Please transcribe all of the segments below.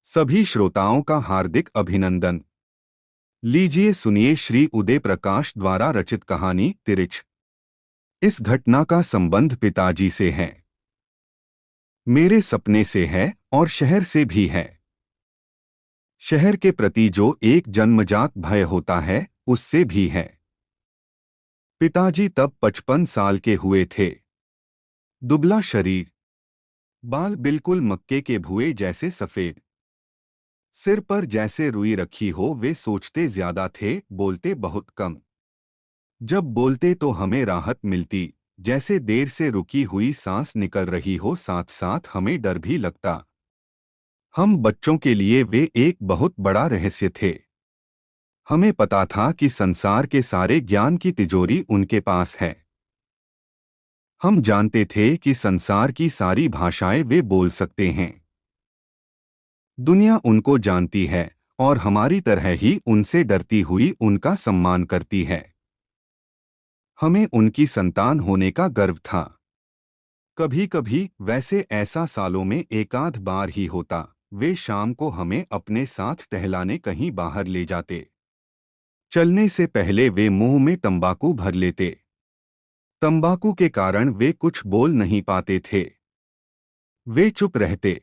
सभी श्रोताओं का हार्दिक अभिनंदन। लीजिए सुनिए श्री उदय प्रकाश द्वारा रचित कहानी तिरिच। इस घटना का संबंध पिताजी से है, मेरे सपने से है और शहर से भी है। शहर के प्रति जो एक जन्मजात भय होता है, उससे भी है। पिताजी तब 55 साल के हुए थे। दुबला शरीर, बाल बिल्कुल मक्के के भुए जैसे सफेद, सिर पर जैसे रुई रखी हो। वे सोचते ज्यादा थे, बोलते बहुत कम। जब बोलते तो हमें राहत मिलती, जैसे देर से रुकी हुई सांस निकल रही हो। साथ साथ हमें डर भी लगता। हम बच्चों के लिए वे एक बहुत बड़ा रहस्य थे। हमें पता था कि संसार के सारे ज्ञान की तिजोरी उनके पास है। हम जानते थे कि संसार की सारी भाषाएं वे बोल सकते हैं। दुनिया उनको जानती है और हमारी तरह ही उनसे डरती हुई उनका सम्मान करती है। हमें उनकी संतान होने का गर्व था। कभी कभी, वैसे ऐसा सालों में एकाध बार ही होता, वे शाम को हमें अपने साथ टहलाने कहीं बाहर ले जाते। चलने से पहले वे मुंह में तंबाकू भर लेते। तंबाकू के कारण वे कुछ बोल नहीं पाते थे। वे चुप रहते।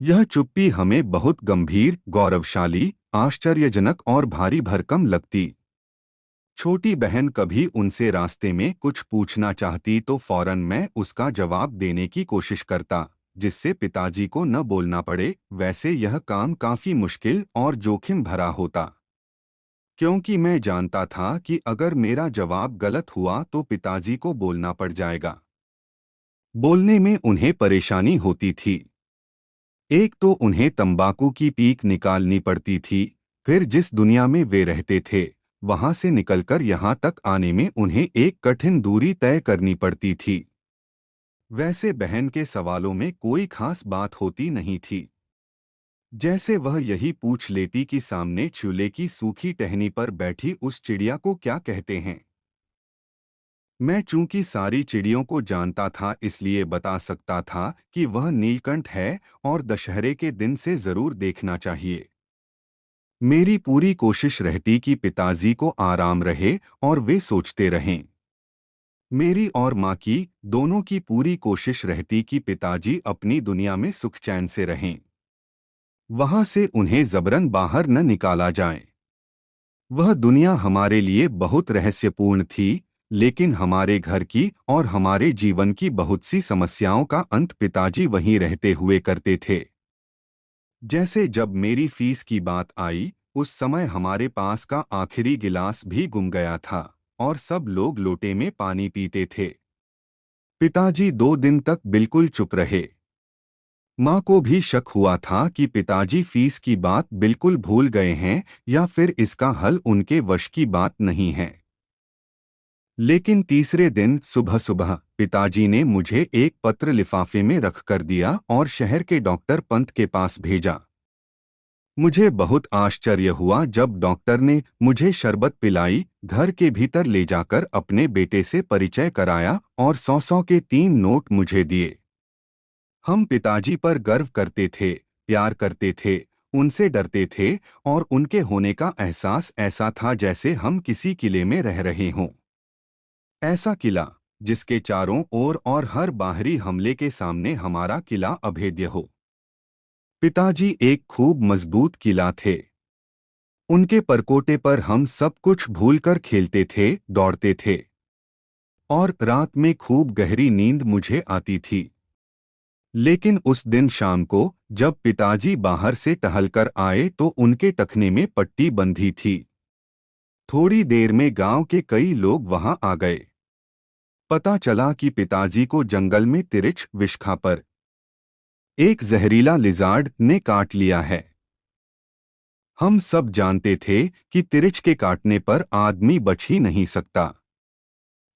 यह चुप्पी हमें बहुत गंभीर, गौरवशाली, आश्चर्यजनक और भारी भरकम लगती। छोटी बहन कभी उनसे रास्ते में कुछ पूछना चाहती तो फौरन मैं उसका जवाब देने की कोशिश करता, जिससे पिताजी को न बोलना पड़े। वैसे यह काम काफी मुश्किल और जोखिम भरा होता, क्योंकि मैं जानता था कि अगर मेरा जवाब गलत हुआ तो पिताजी को बोलना पड़ जाएगा। बोलने में उन्हें परेशानी होती थी। एक तो उन्हें तंबाकू की पीक निकालनी पड़ती थी, फिर जिस दुनिया में वे रहते थे वहां से निकलकर यहाँ तक आने में उन्हें एक कठिन दूरी तय करनी पड़ती थी। वैसे बहन के सवालों में कोई खास बात होती नहीं थी। जैसे वह यही पूछ लेती कि सामने चूल्हे की सूखी टहनी पर बैठी उस चिड़िया को क्या कहते हैं। मैं चूंकि सारी चिड़ियों को जानता था, इसलिए बता सकता था कि वह नीलकंठ है और दशहरे के दिन से जरूर देखना चाहिए। मेरी पूरी कोशिश रहती कि पिताजी को आराम रहे और वे सोचते रहें। मेरी और माँ की, दोनों की पूरी कोशिश रहती कि पिताजी अपनी दुनिया में सुख चैन से रहें। वहां से उन्हें जबरन बाहर न निकाला जाए। वह दुनिया हमारे लिए बहुत रहस्यपूर्ण थी, लेकिन हमारे घर की और हमारे जीवन की बहुत सी समस्याओं का अंत पिताजी वहीं रहते हुए करते थे। जैसे जब मेरी फीस की बात आई, उस समय हमारे पास का आखिरी गिलास भी गुम गया था और सब लोग लोटे में पानी पीते थे। पिताजी 2 दिन तक बिल्कुल चुप रहे। माँ को भी शक हुआ था कि पिताजी फीस की बात बिल्कुल भूल गए हैं या फिर इसका हल उनके वश की बात नहीं है। लेकिन तीसरे दिन सुबह सुबह पिताजी ने मुझे एक पत्र लिफाफे में रख कर दिया और शहर के डॉक्टर पंत के पास भेजा। मुझे बहुत आश्चर्य हुआ जब डॉक्टर ने मुझे शरबत पिलाई, घर के भीतर ले जाकर अपने बेटे से परिचय कराया और 100 के 3 नोट मुझे दिए। हम पिताजी पर गर्व करते थे, प्यार करते थे, उनसे डरते थे और उनके होने का एहसास ऐसा था जैसे हम किसी किले में रह रहे हों। ऐसा किला जिसके चारों ओर और हर बाहरी हमले के सामने हमारा किला अभेद्य हो। पिताजी एक खूब मजबूत किला थे। उनके परकोटे पर हम सब कुछ भूलकर खेलते थे, दौड़ते थे और रात में खूब गहरी नींद मुझे आती थी। लेकिन उस दिन शाम को जब पिताजी बाहर से टहलकर आए तो उनके टखने में पट्टी बंधी थी। थोड़ी देर में गांव के कई लोग वहां आ गए। पता चला कि पिताजी को जंगल में तिरिच विष्खा पर एक जहरीला लिजार्ड ने काट लिया है। हम सब जानते थे कि तिरिच के काटने पर आदमी बच ही नहीं सकता।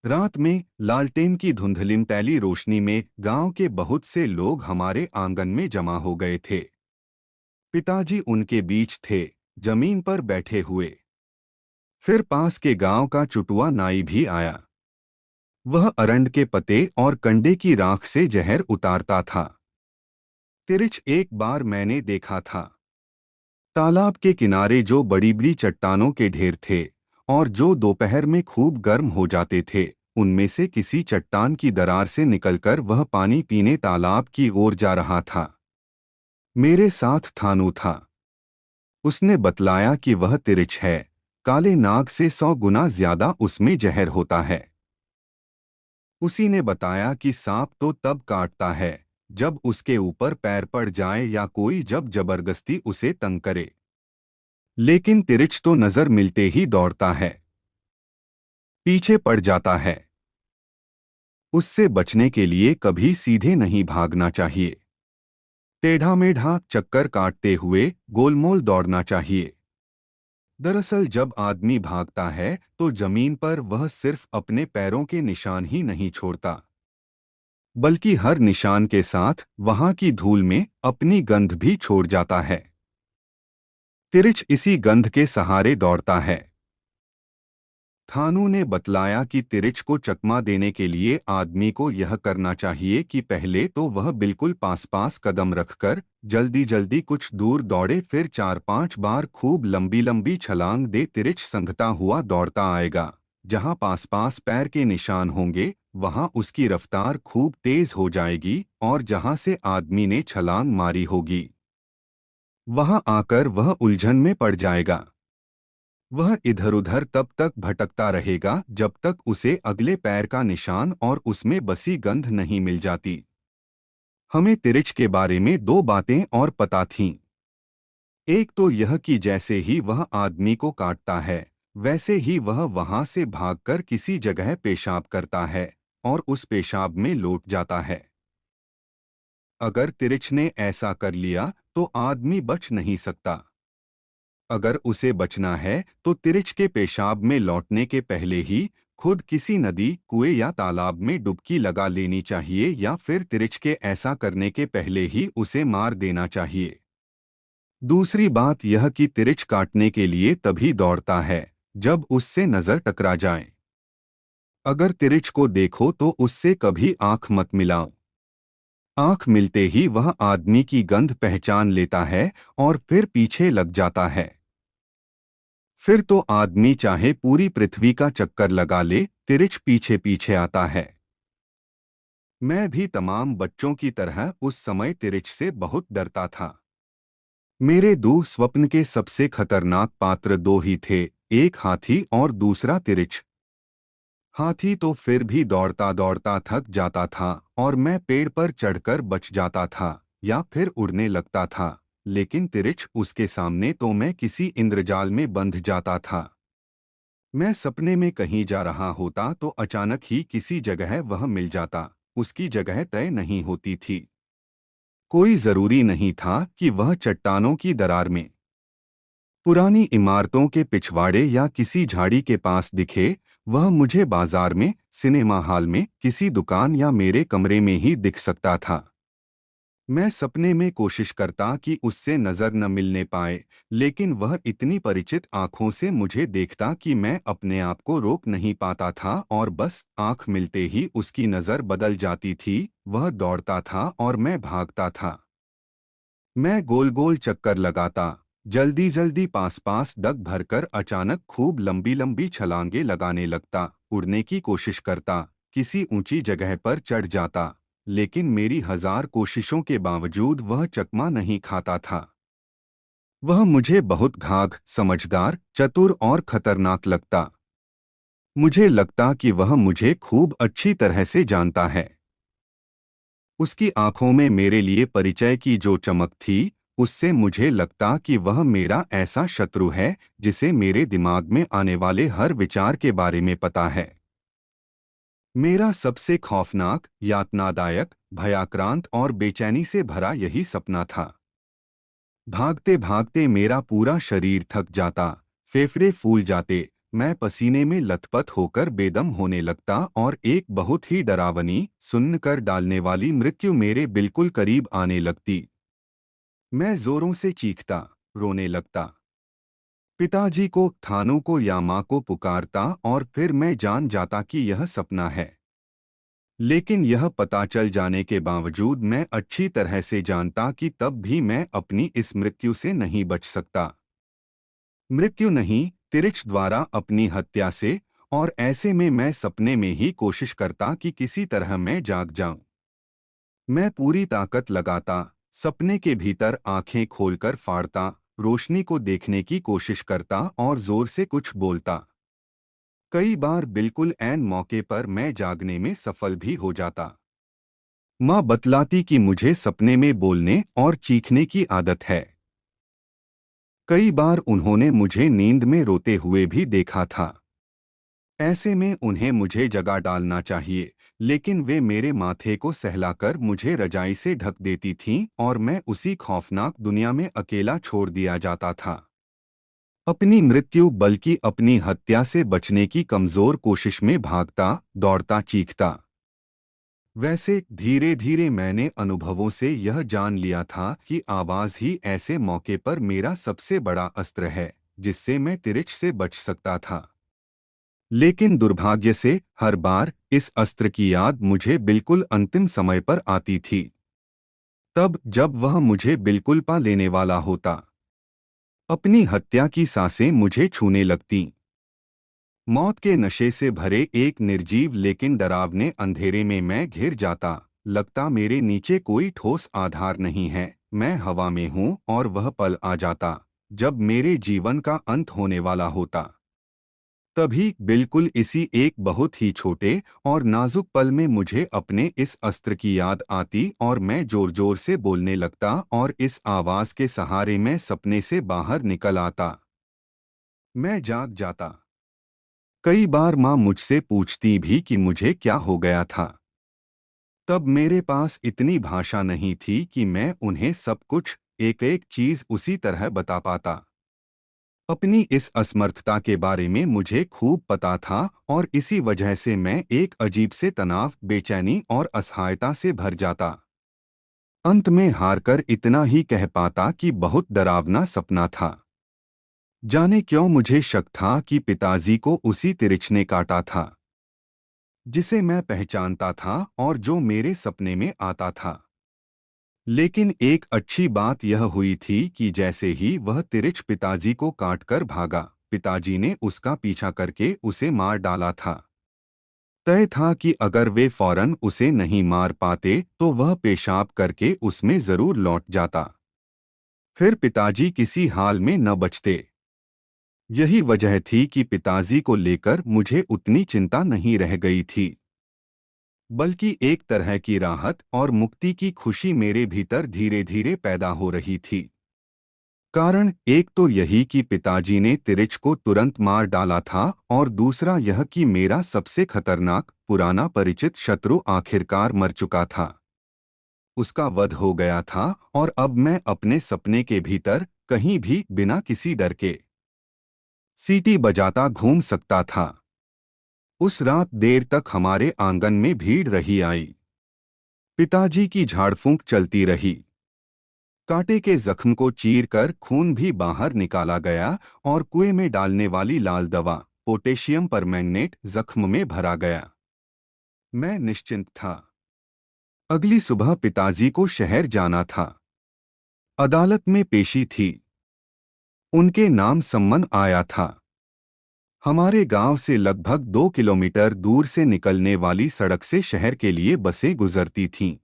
रात में लालटेन की धुंधलिमटैली रोशनी में गांव के बहुत से लोग हमारे आंगन में जमा हो गए थे। पिताजी उनके बीच थे, जमीन पर बैठे हुए। फिर पास के गांव का चुटुआ नाई भी आया। वह अरंड के पत्ते और कंडे की राख से जहर उतारता था। तिरिच एक बार मैंने देखा था। तालाब के किनारे जो बड़ी बड़ी चट्टानों के ढेर थे और जो दोपहर में खूब गर्म हो जाते थे, उनमें से किसी चट्टान की दरार से निकलकर वह पानी पीने तालाब की ओर जा रहा था। मेरे साथ थानू था। उसने बतलाया कि वह तिरिच है। काले नाग से 100 गुना ज्यादा उसमें जहर होता है। उसी ने बताया कि सांप तो तब काटता है जब उसके ऊपर पैर पड़ जाए या कोई जब जबरदस्ती उसे तंग करे, लेकिन तिरिच तो नजर मिलते ही दौड़ता है, पीछे पड़ जाता है। उससे बचने के लिए कभी सीधे नहीं भागना चाहिए, टेढ़ा मेढ़ा चक्कर काटते हुए गोलमोल दौड़ना चाहिए। दरअसल जब आदमी भागता है तो जमीन पर वह सिर्फ अपने पैरों के निशान ही नहीं छोड़ता, बल्कि हर निशान के साथ वहां की धूल में अपनी गंध भी छोड़ जाता है। तिरिच इसी गंध के सहारे दौड़ता है। थानू ने बतलाया कि तिरिच को चकमा देने के लिए आदमी को यह करना चाहिए कि पहले तो वह बिल्कुल पास पास कदम रखकर जल्दी जल्दी कुछ दूर दौड़े, फिर 4-5 बार खूब लंबी लंबी छलांग दे। तिरिच संघता हुआ दौड़ता आएगा। जहां पास पास पैर के निशान होंगे वहां उसकी रफ्तार खूब तेज हो जाएगी और जहां से आदमी ने छलांग मारी होगी वहां आकर वह उलझन में पड़ जाएगा। वह इधर-उधर तब तक भटकता रहेगा जब तक उसे अगले पैर का निशान और उसमें बसी गंध नहीं मिल जाती। हमें तिरिच के बारे में 2 बातें और पता थीं। एक तो यह कि जैसे ही वह आदमी को काटता है, वैसे ही वह वहां से भागकर किसी जगह पेशाब करता है और उस पेशाब में लौट जाता है। अगर तिरिच ने ऐसा कर लिया तो आदमी बच नहीं सकता। अगर उसे बचना है तो तिरिच के पेशाब में लौटने के पहले ही खुद किसी नदी, कुएं या तालाब में डुबकी लगा लेनी चाहिए, या फिर तिरिच के ऐसा करने के पहले ही उसे मार देना चाहिए। दूसरी बात यह कि तिरिच काटने के लिए तभी दौड़ता है जब उससे नजर टकरा जाए। अगर तिरिच को देखो तो उससे कभी आंख मत मिलाओ। आंख मिलते ही वह आदमी की गंध पहचान लेता है और फिर पीछे लग जाता है। फिर तो आदमी चाहे पूरी पृथ्वी का चक्कर लगा ले, तिरिच पीछे पीछे आता है। मैं भी तमाम बच्चों की तरह उस समय तिरिच से बहुत डरता था। मेरे स्वप्न के सबसे खतरनाक पात्र 2 ही थे, एक हाथी और दूसरा तिरिच। हाथी तो फिर भी दौड़ता दौड़ता थक जाता था और मैं पेड़ पर चढ़कर बच जाता था या फिर उड़ने लगता था, लेकिन तिरिच उसके सामने तो मैं किसी इंद्रजाल में बंध जाता था। मैं सपने में कहीं जा रहा होता तो अचानक ही किसी जगह वह मिल जाता। उसकी जगह तय नहीं होती थी। कोई जरूरी नहीं था कि वह चट्टानों की दरार में, पुरानी इमारतों के पिछवाड़े या किसी झाड़ी के पास दिखे। वह मुझे बाजार में, सिनेमा हॉल में, किसी दुकान या मेरे कमरे में ही दिख सकता था। मैं सपने में कोशिश करता कि उससे नजर न मिलने पाए, लेकिन वह इतनी परिचित आंखों से मुझे देखता कि मैं अपने आप को रोक नहीं पाता था और बस आंख मिलते ही उसकी नजर बदल जाती थी। वह दौड़ता था और मैं भागता था। मैं गोल गोल चक्कर लगाता, जल्दी जल्दी पास पास दग भरकर अचानक खूब लंबी लंबी छलांगे लगाने लगता, उड़ने की कोशिश करता, किसी ऊंची जगह पर चढ़ जाता, लेकिन मेरी 1000 कोशिशों के बावजूद वह चकमा नहीं खाता था। वह मुझे बहुत घाघ, समझदार, चतुर और खतरनाक लगता। मुझे लगता कि वह मुझे खूब अच्छी तरह से जानता है। उसकी आंखों में मेरे लिए परिचय की जो चमक थी, उससे मुझे लगता कि वह मेरा ऐसा शत्रु है जिसे मेरे दिमाग में आने वाले हर विचार के बारे में पता है। मेरा सबसे खौफनाक, यातनादायक, भयाक्रांत और बेचैनी से भरा यही सपना था। भागते भागते मेरा पूरा शरीर थक जाता, फेफड़े फूल जाते, मैं पसीने में लथपथ होकर बेदम होने लगता और एक बहुत ही डरावनी, सुन्न कर डालने वाली मृत्यु मेरे बिल्कुल करीब आने लगती। मैं जोरों से चीखता, रोने लगता, पिताजी को, थानों को या माँ को पुकारता और फिर मैं जान जाता कि यह सपना है। लेकिन यह पता चल जाने के बावजूद मैं अच्छी तरह से जानता कि तब भी मैं अपनी इस मृत्यु से नहीं बच सकता। मृत्यु नहीं, तिरिच द्वारा अपनी हत्या से। और ऐसे में मैं सपने में ही कोशिश करता कि किसी तरह मैं जाग जाऊं। मैं पूरी ताकत लगाता, सपने के भीतर आंखें खोलकर फाड़ता, रोशनी को देखने की कोशिश करता और जोर से कुछ बोलता। कई बार बिल्कुल ऐन मौके पर मैं जागने में सफल भी हो जाता। माँ बतलाती कि मुझे सपने में बोलने और चीखने की आदत है। कई बार उन्होंने मुझे नींद में रोते हुए भी देखा था। ऐसे में उन्हें मुझे जगा डालना चाहिए, लेकिन वे मेरे माथे को सहलाकर मुझे रजाई से ढक देती थीं और मैं उसी खौफनाक दुनिया में अकेला छोड़ दिया जाता था। अपनी मृत्यु बल्कि अपनी हत्या से बचने की कमजोर कोशिश में भागता, दौड़ता, चीखता। वैसे धीरे धीरे मैंने अनुभवों से यह जान लिया था कि आवाज ही ऐसे मौके पर मेरा सबसे बड़ा अस्त्र है, जिससे मैं तिरिच से बच सकता था। लेकिन दुर्भाग्य से हर बार इस अस्त्र की याद मुझे बिल्कुल अंतिम समय पर आती थी, तब जब वह मुझे बिल्कुल पा लेने वाला होता। अपनी हत्या की सांसें मुझे छूने लगतीं। मौत के नशे से भरे एक निर्जीव लेकिन डरावने अंधेरे में मैं घिर जाता। लगता मेरे नीचे कोई ठोस आधार नहीं है, मैं हवा में हूँ और वह पल आ जाता जब मेरे जीवन का अंत होने वाला होता। तभी बिल्कुल इसी एक बहुत ही छोटे और नाजुक पल में मुझे अपने इस अस्त्र की याद आती और मैं जोर जोर से बोलने लगता और इस आवाज के सहारे मैं सपने से बाहर निकल आता। मैं जाग जाता। कई बार माँ मुझसे पूछती भी कि मुझे क्या हो गया था। तब मेरे पास इतनी भाषा नहीं थी कि मैं उन्हें सब कुछ एक एक चीज उसी तरह बता पाता। अपनी इस असमर्थता के बारे में मुझे खूब पता था और इसी वजह से मैं एक अजीब से तनाव, बेचैनी और असहायता से भर जाता। अंत में हारकर इतना ही कह पाता कि बहुत डरावना सपना था। जाने क्यों मुझे शक था कि पिताजी को उसी तिरिच ने काटा था, जिसे मैं पहचानता था और जो मेरे सपने में आता था। लेकिन एक अच्छी बात यह हुई थी कि जैसे ही वह तिरिच पिताजी को काटकर भागा, पिताजी ने उसका पीछा करके उसे मार डाला था। तय था कि अगर वे फौरन उसे नहीं मार पाते तो वह पेशाब करके उसमें जरूर लौट जाता। फिर पिताजी किसी हाल में न बचते। यही वजह थी कि पिताजी को लेकर मुझे उतनी चिंता नहीं रह गई थी, बल्कि एक तरह की राहत और मुक्ति की खुशी मेरे भीतर धीरे धीरे पैदा हो रही थी। कारण एक तो यही कि पिताजी ने तिरिच को तुरंत मार डाला था और दूसरा यह कि मेरा सबसे खतरनाक पुराना परिचित शत्रु आखिरकार मर चुका था। उसका वध हो गया था और अब मैं अपने सपने के भीतर कहीं भी बिना किसी डर के सीटी बजाता घूम सकता था। उस रात देर तक हमारे आंगन में भीड़ रही आई। पिताजी की झाड़फूंक चलती रही। कांटे के जख्म को चीरकर खून भी बाहर निकाला गया और कुएं में डालने वाली लाल दवा, पोटेशियम परमैंगनेट, जख्म में भरा गया। मैं निश्चिंत था। अगली सुबह पिताजी को शहर जाना था। अदालत में पेशी थी। उनके नाम सम्मन आया था। हमारे गांव से लगभग 2 किलोमीटर दूर से निकलने वाली सड़क से शहर के लिए बसें गुजरती थीं।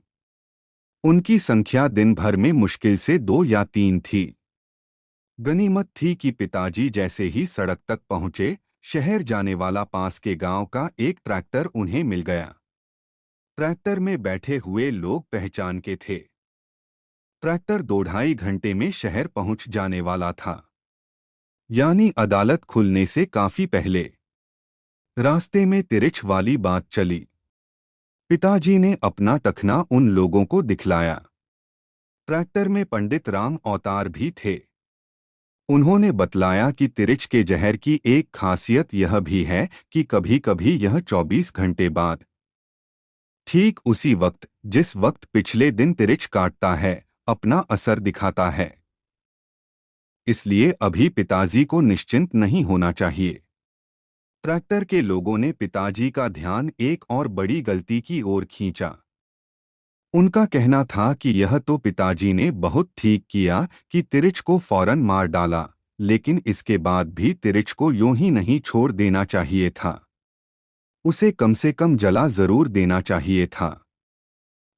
उनकी संख्या दिन भर में मुश्किल से 2 या 3 थी। गनीमत थी कि पिताजी जैसे ही सड़क तक पहुंचे, शहर जाने वाला पास के गांव का एक ट्रैक्टर उन्हें मिल गया। ट्रैक्टर में बैठे हुए लोग पहचान के थे। ट्रैक्टर 2 ढाई घंटे में शहर पहुंच जाने वाला था, यानी अदालत खुलने से काफी पहले। रास्ते में तिरिच वाली बात चली। पिताजी ने अपना टखना उन लोगों को दिखलाया। ट्रैक्टर में पंडित राम अवतार भी थे। उन्होंने बतलाया कि तिरिच के जहर की एक खासियत यह भी है कि कभी-कभी यह 24 घंटे बाद, ठीक उसी वक्त जिस वक्त पिछले दिन तिरिच काटता है, अपना असर दिखाता है। इसलिए अभी पिताजी को निश्चिंत नहीं होना चाहिए। ट्रैक्टर के लोगों ने पिताजी का ध्यान एक और बड़ी गलती की ओर खींचा। उनका कहना था कि यह तो पिताजी ने बहुत ठीक किया कि तिरिच को फौरन मार डाला, लेकिन इसके बाद भी तिरिच को यूं ही नहीं छोड़ देना चाहिए था। उसे कम से कम जला जरूर देना चाहिए था।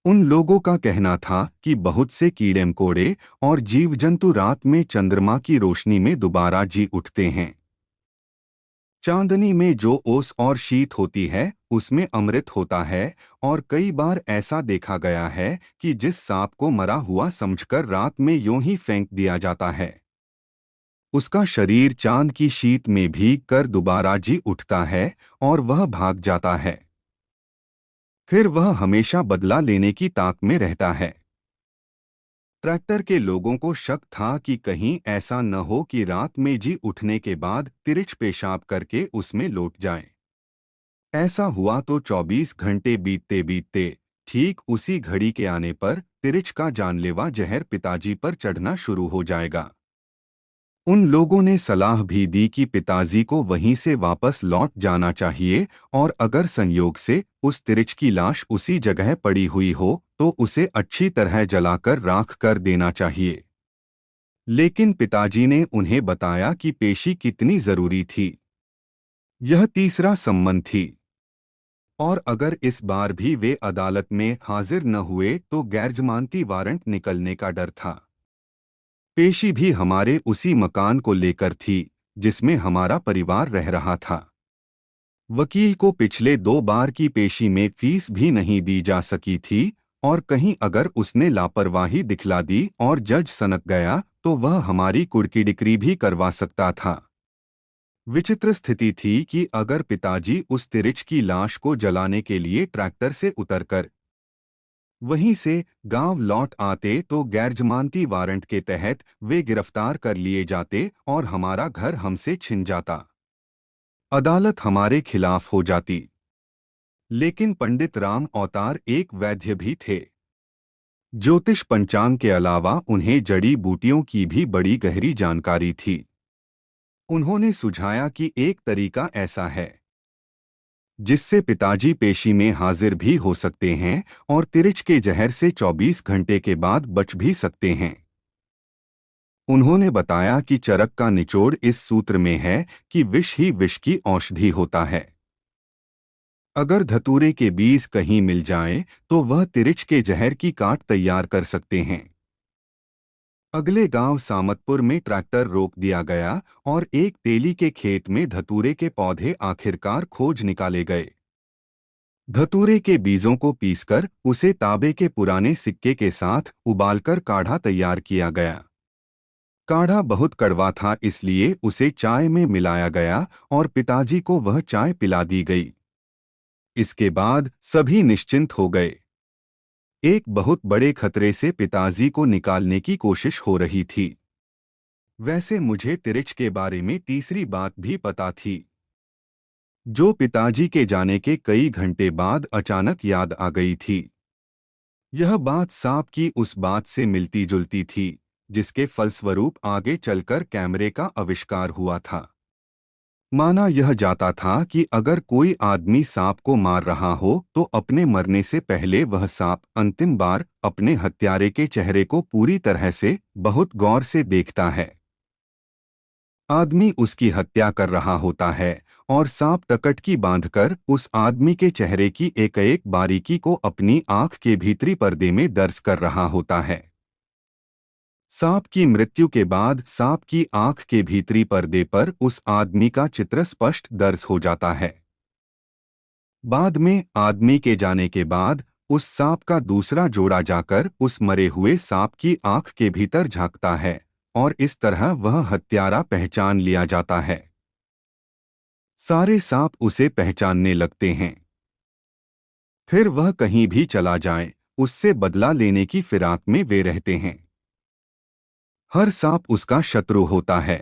उन लोगों का कहना था कि बहुत से कीड़े मकोड़े और जीव जंतु रात में चंद्रमा की रोशनी में दोबारा जी उठते हैं। चांदनी में जो ओस और शीत होती है उसमें अमृत होता है, और कई बार ऐसा देखा गया है कि जिस सांप को मरा हुआ समझकर रात में यूं ही फेंक दिया जाता है, उसका शरीर चांद की शीत में भीग कर दोबारा जी उठता है और वह भाग जाता है। फिर वह हमेशा बदला लेने की ताक में रहता है। ट्रैक्टर के लोगों को शक था कि कहीं ऐसा न हो कि रात में जी उठने के बाद तिरिच पेशाब करके उसमें लौट जाए। ऐसा हुआ तो 24 घंटे बीतते बीतते ठीक उसी घड़ी के आने पर तिरिच का जानलेवा जहर पिताजी पर चढ़ना शुरू हो जाएगा। उन लोगों ने सलाह भी दी कि पिताजी को वहीं से वापस लौट जाना चाहिए, और अगर संयोग से उस तिरिच की लाश उसी जगह पड़ी हुई हो तो उसे अच्छी तरह जलाकर राख कर देना चाहिए। लेकिन पिताजी ने उन्हें बताया कि पेशी कितनी जरूरी थी। यह तीसरा सम्मन थी, और अगर इस बार भी वे अदालत में हाजिर न हुए तो गैरजमानती वारंट निकलने का डर था। पेशी भी हमारे उसी मकान को लेकर थी जिसमें हमारा परिवार रह रहा था। वकील को पिछले 2 बार की पेशी में फीस भी नहीं दी जा सकी थी, और कहीं अगर उसने लापरवाही दिखला दी और जज सनक गया तो वह हमारी कुड़की भी करवा सकता था। विचित्र स्थिति थी कि अगर पिताजी उस तिरिच की लाश को जलाने के लिए ट्रैक्टर से उतरकर वहीं से गांव लौट आते तो गैरजमानती वारंट के तहत वे गिरफ्तार कर लिए जाते और हमारा घर हमसे छिन जाता। अदालत हमारे खिलाफ हो जाती। लेकिन पंडित राम अवतार एक वैद्य भी थे। ज्योतिष पंचांग के अलावा उन्हें जड़ी बूटियों की भी बड़ी गहरी जानकारी थी। उन्होंने सुझाया कि एक तरीका ऐसा है जिससे पिताजी पेशी में हाजिर भी हो सकते हैं और तिरिच के जहर से 24 घंटे के बाद बच भी सकते हैं। उन्होंने बताया कि चरक का निचोड़ इस सूत्र में है कि विष ही विष की औषधि होता है। अगर धतूरे के बीज कहीं मिल जाएं, तो वह तिरिच के जहर की काट तैयार कर सकते हैं। अगले गांव सामतपुर में ट्रैक्टर रोक दिया गया और एक तेली के खेत में धतूरे के पौधे आखिरकार खोज निकाले गए। धतूरे के बीजों को पीसकर उसे तांबे के पुराने सिक्के के साथ उबालकर काढ़ा तैयार किया गया। काढ़ा बहुत कड़वा था, इसलिए उसे चाय में मिलाया गया और पिताजी को वह चाय पिला दी गई। इसके बाद सभी निश्चिंत हो गए। एक बहुत बड़े खतरे से पिताजी को निकालने की कोशिश हो रही थी। वैसे मुझे तिरिच के बारे में तीसरी बात भी पता थी, जो पिताजी के जाने के कई घंटे बाद अचानक याद आ गई थी। यह बात सांप की उस बात से मिलती जुलती थी जिसके फलस्वरूप आगे चलकर कैमरे का आविष्कार हुआ था। माना यह जाता था कि अगर कोई आदमी सांप को मार रहा हो तो अपने मरने से पहले वह सांप अंतिम बार अपने हत्यारे के चेहरे को पूरी तरह से बहुत गौर से देखता है। आदमी उसकी हत्या कर रहा होता है और सांप टकटकी बांधकर उस आदमी के चेहरे की एक एक बारीकी को अपनी आंख के भीतरी पर्दे में दर्ज कर रहा होता है। सांप की मृत्यु के बाद सांप की आंख के भीतरी पर्दे पर उस आदमी का चित्र स्पष्ट दर्ज हो जाता है। बाद में आदमी के जाने के बाद उस सांप का दूसरा जोड़ा जाकर उस मरे हुए सांप की आंख के भीतर झांकता है और इस तरह वह हत्यारा पहचान लिया जाता है। सारे सांप उसे पहचानने लगते हैं। फिर वह कहीं भी चला जाए, उससे बदला लेने की फिराक में वे रहते हैं। हर सांप उसका शत्रु होता है।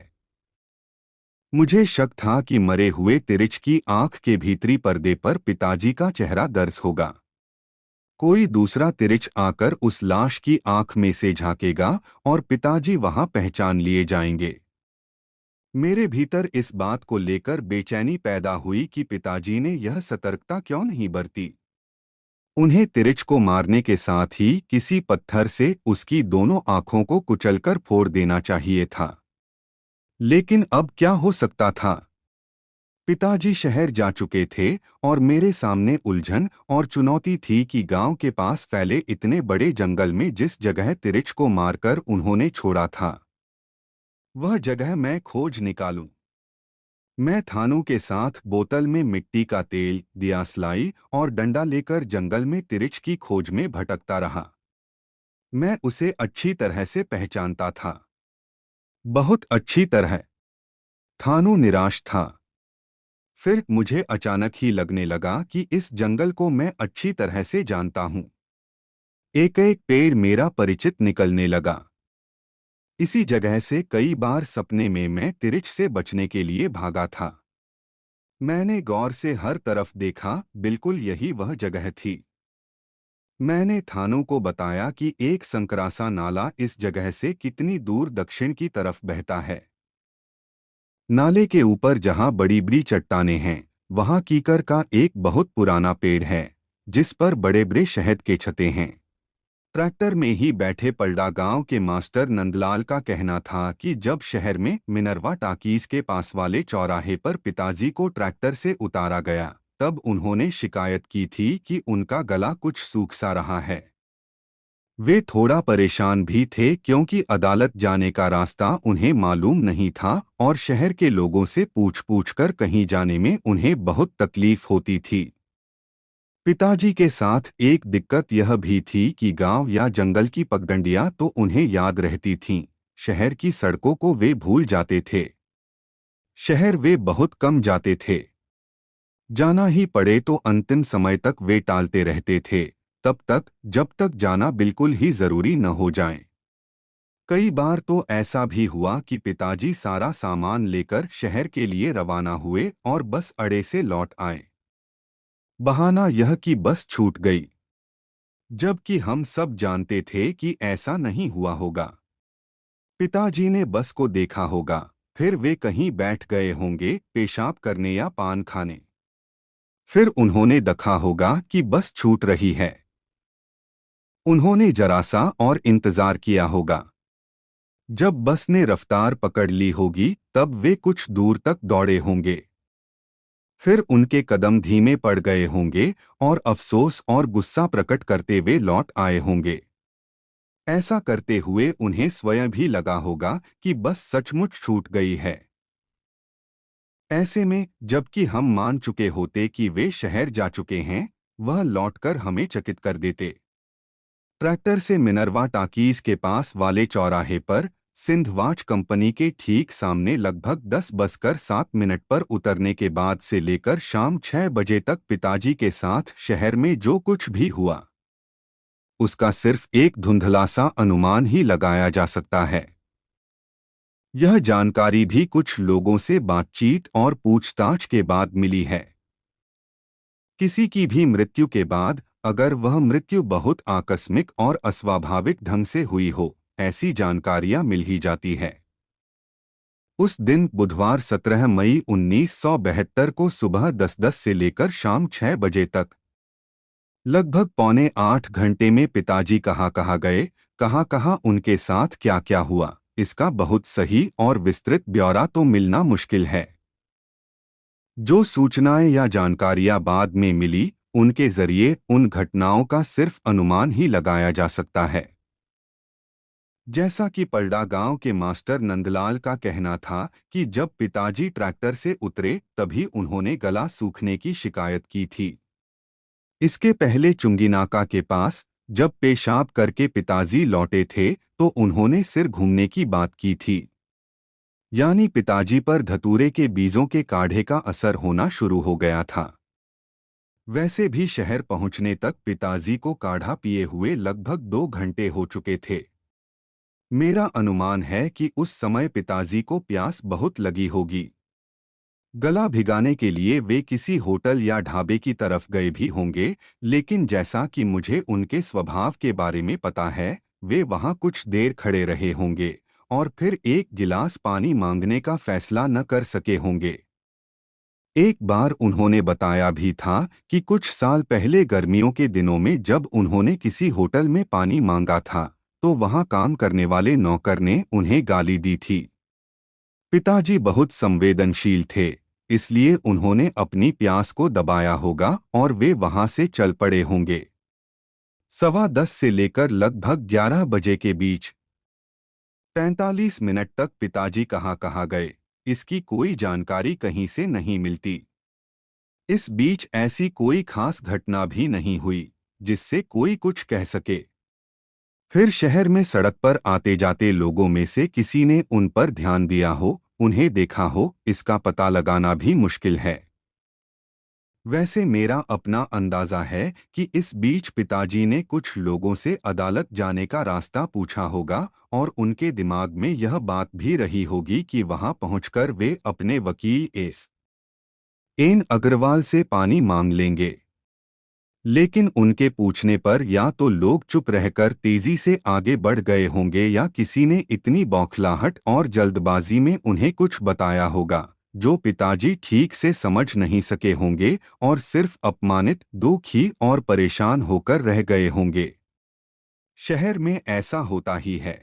मुझे शक था कि मरे हुए तिरिच की आंख के भीतरी पर्दे पर पिताजी का चेहरा दर्ज होगा। कोई दूसरा तिरिच आकर उस लाश की आंख में से झांकेगा और पिताजी वहां पहचान लिए जाएंगे। मेरे भीतर इस बात को लेकर बेचैनी पैदा हुई कि पिताजी ने यह सतर्कता क्यों नहीं बरती। उन्हें तिरिच को मारने के साथ ही किसी पत्थर से उसकी दोनों आंखों को कुचलकर फोड़ देना चाहिए था। लेकिन अब क्या हो सकता था? पिताजी शहर जा चुके थे और मेरे सामने उलझन और चुनौती थी कि गांव के पास फैले इतने बड़े जंगल में जिस जगह तिरिच को मारकर उन्होंने छोड़ा था, वह जगह मैं खोज निकालूं। मैं थानों के साथ बोतल में मिट्टी का तेल, दियासलाई और डंडा लेकर जंगल में तिरिच की खोज में भटकता रहा। मैं उसे अच्छी तरह से पहचानता था, बहुत अच्छी तरह। थानू निराश था। फिर मुझे अचानक ही लगने लगा कि इस जंगल को मैं अच्छी तरह से जानता हूं। एक एक पेड़ मेरा परिचित निकलने लगा। इसी जगह से कई बार सपने में मैं तिरिच से बचने के लिए भागा था। मैंने गौर से हर तरफ देखा, बिल्कुल यही वह जगह थी। मैंने थानों को बताया कि एक संकरासा नाला इस जगह से कितनी दूर दक्षिण की तरफ बहता है। नाले के ऊपर जहां बड़ी बड़ी चट्टानें हैं, वहां कीकर का एक बहुत पुराना पेड़ है, जिस पर बड़े बड़े शहद के छते हैं। ट्रैक्टर में ही बैठे पलड़ा गांव के मास्टर नंदलाल का कहना था कि जब शहर में मिनरवा टाकीज के पास वाले चौराहे पर पिताजी को ट्रैक्टर से उतारा गया, तब उन्होंने शिकायत की थी कि उनका गला कुछ सूख सा रहा है। वे थोड़ा परेशान भी थे क्योंकि अदालत जाने का रास्ता उन्हें मालूम नहीं था और शहर के लोगों से पूछ कर कहीं जाने में उन्हें बहुत तकलीफ होती थी। पिताजी के साथ एक दिक्कत यह भी थी कि गांव या जंगल की पगडंडियां तो उन्हें याद रहती थीं, शहर की सड़कों को वे भूल जाते थे। शहर वे बहुत कम जाते थे। जाना ही पड़े तो अंतिम समय तक वे टालते रहते थे, तब तक जब तक जाना बिल्कुल ही जरूरी न हो जाए। कई बार तो ऐसा भी हुआ कि पिताजी सारा सामान लेकर शहर के लिए रवाना हुए और बस अड्डे से लौट आए। बहाना यह कि बस छूट गई, जबकि हम सब जानते थे कि ऐसा नहीं हुआ होगा। पिताजी ने बस को देखा होगा, फिर वे कहीं बैठ गए होंगे पेशाब करने या पान खाने। फिर उन्होंने देखा होगा कि बस छूट रही है। उन्होंने जरा सा और इंतजार किया होगा। जब बस ने रफ्तार पकड़ ली होगी तब वे कुछ दूर तक दौड़े होंगे। फिर उनके कदम धीमे पड़ गए होंगे और अफसोस और गुस्सा प्रकट करते वे लौट आए होंगे। ऐसा करते हुए उन्हें स्वयं भी लगा होगा कि बस सचमुच छूट गई है। ऐसे में जबकि हम मान चुके होते कि वे शहर जा चुके हैं, वह लौटकर हमें चकित कर देते। ट्रैक्टर से मिनरवा टाकीज के पास वाले चौराहे पर सिंधवाच कंपनी के ठीक सामने लगभग 10:07 पर उतरने के बाद से लेकर शाम 6 बजे तक पिताजी के साथ शहर में जो कुछ भी हुआ, उसका सिर्फ एक धुंधला सा अनुमान ही लगाया जा सकता है। यह जानकारी भी कुछ लोगों से बातचीत और पूछताछ के बाद मिली है। किसी की भी मृत्यु के बाद अगर वह मृत्यु बहुत आकस्मिक और अस्वाभाविक ढंग से हुई हो, ऐसी जानकारियां मिल ही जाती है। उस दिन बुधवार 17 मई 1972 को सुबह 10:10 से लेकर शाम 6 बजे तक लगभग पौने 8 घंटे में पिताजी कहाँ गए, कहाँ उनके साथ क्या क्या हुआ, इसका बहुत सही और विस्तृत ब्यौरा तो मिलना मुश्किल है। जो सूचनाएं या जानकारियां बाद में मिली, उनके जरिए उन घटनाओं का सिर्फ अनुमान ही लगाया जा सकता है। जैसा कि पलड़ा गांव के मास्टर नंदलाल का कहना था कि जब पिताजी ट्रैक्टर से उतरे तभी उन्होंने गला सूखने की शिकायत की थी। इसके पहले चुंगीनाका के पास जब पेशाब करके पिताजी लौटे थे तो उन्होंने सिर घूमने की बात की थी। यानी पिताजी पर धतूरे के बीजों के काढ़े का असर होना शुरू हो गया था। वैसे भी शहर पहुंचने तक पिताजी को काढ़ा पिए हुए लगभग 2 घंटे हो चुके थे। मेरा अनुमान है कि उस समय पिताजी को प्यास बहुत लगी होगी। गला भिगाने के लिए वे किसी होटल या ढाबे की तरफ गए भी होंगे, लेकिन जैसा कि मुझे उनके स्वभाव के बारे में पता है, वे वहां कुछ देर खड़े रहे होंगे और फिर एक गिलास पानी मांगने का फैसला न कर सके होंगे। एक बार उन्होंने बताया भी था कि कुछ साल पहले गर्मियों के दिनों में जब उन्होंने किसी होटल में पानी मांगा था, तो वहां काम करने वाले नौकर ने उन्हें गाली दी थी। पिताजी बहुत संवेदनशील थे, इसलिए उन्होंने अपनी प्यास को दबाया होगा और वे वहां से चल पड़े होंगे। 10:15 से लेकर लगभग 11 बजे के बीच 45 मिनट तक पिताजी कहाँ गए, इसकी कोई जानकारी कहीं से नहीं मिलती। इस बीच ऐसी कोई खास घटना भी नहीं हुई जिससे कोई कुछ कह सके। फिर शहर में सड़क पर आते जाते लोगों में से किसी ने उन पर ध्यान दिया हो, उन्हें देखा हो, इसका पता लगाना भी मुश्किल है। वैसे मेरा अपना अंदाजा है कि इस बीच पिताजी ने कुछ लोगों से अदालत जाने का रास्ता पूछा होगा और उनके दिमाग में यह बात भी रही होगी कि वहां पहुंचकर वे अपने वकील एन अग्रवाल से पानी मांग लेंगे। लेकिन उनके पूछने पर या तो लोग चुप रहकर तेजी से आगे बढ़ गए होंगे या किसी ने इतनी बौखलाहट और जल्दबाजी में उन्हें कुछ बताया होगा जो पिताजी ठीक से समझ नहीं सके होंगे और सिर्फ अपमानित, दुखी और परेशान होकर रह गए होंगे। शहर में ऐसा होता ही है।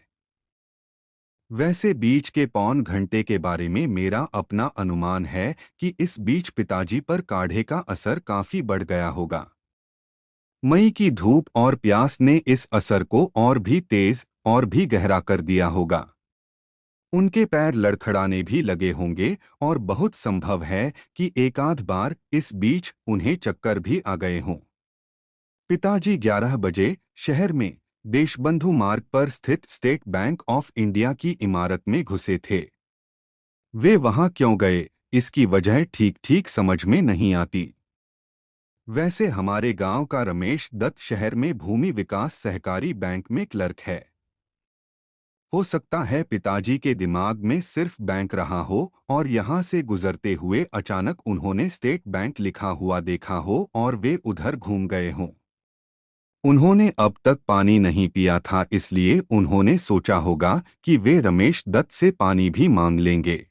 वैसे बीच के पौन घंटे के बारे में मेरा अपना अनुमान है कि इस बीच पिताजी पर काढ़े का असर काफी बढ़ गया होगा। मई की धूप और प्यास ने इस असर को और भी तेज और भी गहरा कर दिया होगा। उनके पैर लड़खड़ाने भी लगे होंगे और बहुत संभव है कि एकाध बार इस बीच उन्हें चक्कर भी आ गए हों। पिताजी 11 बजे शहर में देशबंधु मार्ग पर स्थित स्टेट बैंक ऑफ इंडिया की इमारत में घुसे थे। वे वहां क्यों गए, इसकी वजह ठीक ठीक समझ में नहीं आती। वैसे हमारे गांव का रमेश दत्त शहर में भूमि विकास सहकारी बैंक में क्लर्क है। हो सकता है पिताजी के दिमाग में सिर्फ बैंक रहा हो और यहां से गुजरते हुए अचानक उन्होंने स्टेट बैंक लिखा हुआ देखा हो और वे उधर घूम गए हों। उन्होंने अब तक पानी नहीं पिया था, इसलिए उन्होंने सोचा होगा कि वे रमेश दत्त से पानी भी मांग लेंगे।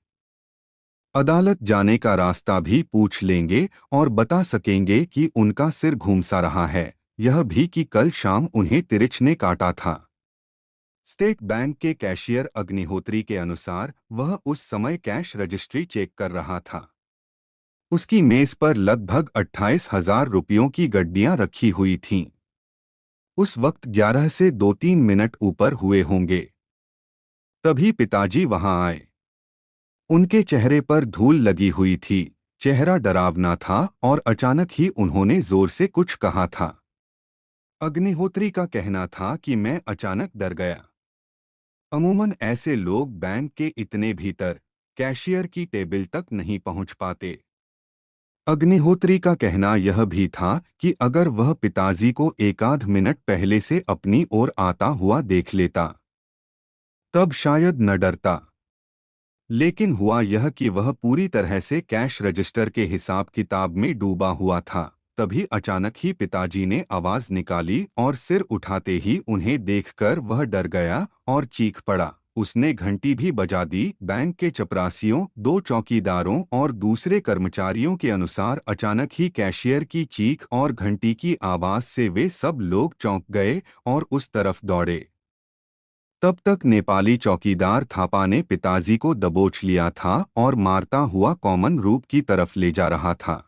अदालत जाने का रास्ता भी पूछ लेंगे और बता सकेंगे कि उनका सिर घूमसा रहा है, यह भी कि कल शाम उन्हें तिरिच ने काटा था। स्टेट बैंक के कैशियर अग्निहोत्री के अनुसार वह उस समय कैश रजिस्ट्री चेक कर रहा था। उसकी मेज पर लगभग 28,000 रुपयों की गड्डियां रखी हुई थीं। उस वक्त 11 से 2-3 मिनट ऊपर हुए होंगे। तभी पिताजी वहां आए। उनके चेहरे पर धूल लगी हुई थी, चेहरा डरावना था और अचानक ही उन्होंने जोर से कुछ कहा था। अग्निहोत्री का कहना था कि मैं अचानक डर गया। अमूमन ऐसे लोग बैंक के इतने भीतर कैशियर की टेबल तक नहीं पहुंच पाते। अग्निहोत्री का कहना यह भी था कि अगर वह पिताजी को एकाध मिनट पहले से अपनी ओर आता हुआ देख लेता, तब शायद न डरता। लेकिन हुआ यह कि वह पूरी तरह से कैश रजिस्टर के हिसाब किताब में डूबा हुआ था। तभी अचानक ही पिताजी ने आवाज निकाली और सिर उठाते ही उन्हें देखकर वह डर गया और चीख पड़ा। उसने घंटी भी बजा दी। बैंक के चपरासियों, 2 चौकीदारों और दूसरे कर्मचारियों के अनुसार अचानक ही कैशियर की चीख और घंटी की आवाज से वे सब लोग चौंक गए और उस तरफ दौड़े। तब तक नेपाली चौकीदार थापा ने पिताजी को दबोच लिया था और मारता हुआ कॉमन रूप की तरफ ले जा रहा था।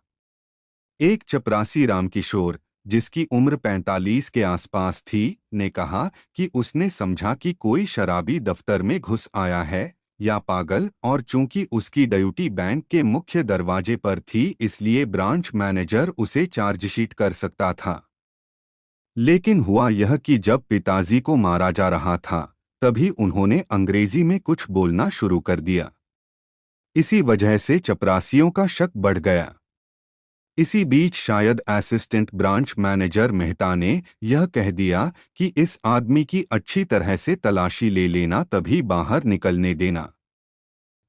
एक चपरासी रामकिशोर, जिसकी उम्र 45 के आसपास थी, ने कहा कि उसने समझा कि कोई शराबी दफ्तर में घुस आया है या पागल, और चूंकि उसकी ड्यूटी बैंक के मुख्य दरवाजे पर थी इसलिए ब्रांच मैनेजर उसे चार्जशीट कर सकता था। लेकिन हुआ यह कि जब पिताजी को मारा जा रहा था तभी उन्होंने अंग्रेजी में कुछ बोलना शुरू कर दिया। इसी वजह से चपरासियों का शक बढ़ गया। इसी बीच शायद असिस्टेंट ब्रांच मैनेजर मेहता ने यह कह दिया कि इस आदमी की अच्छी तरह से तलाशी ले लेना, तभी बाहर निकलने देना।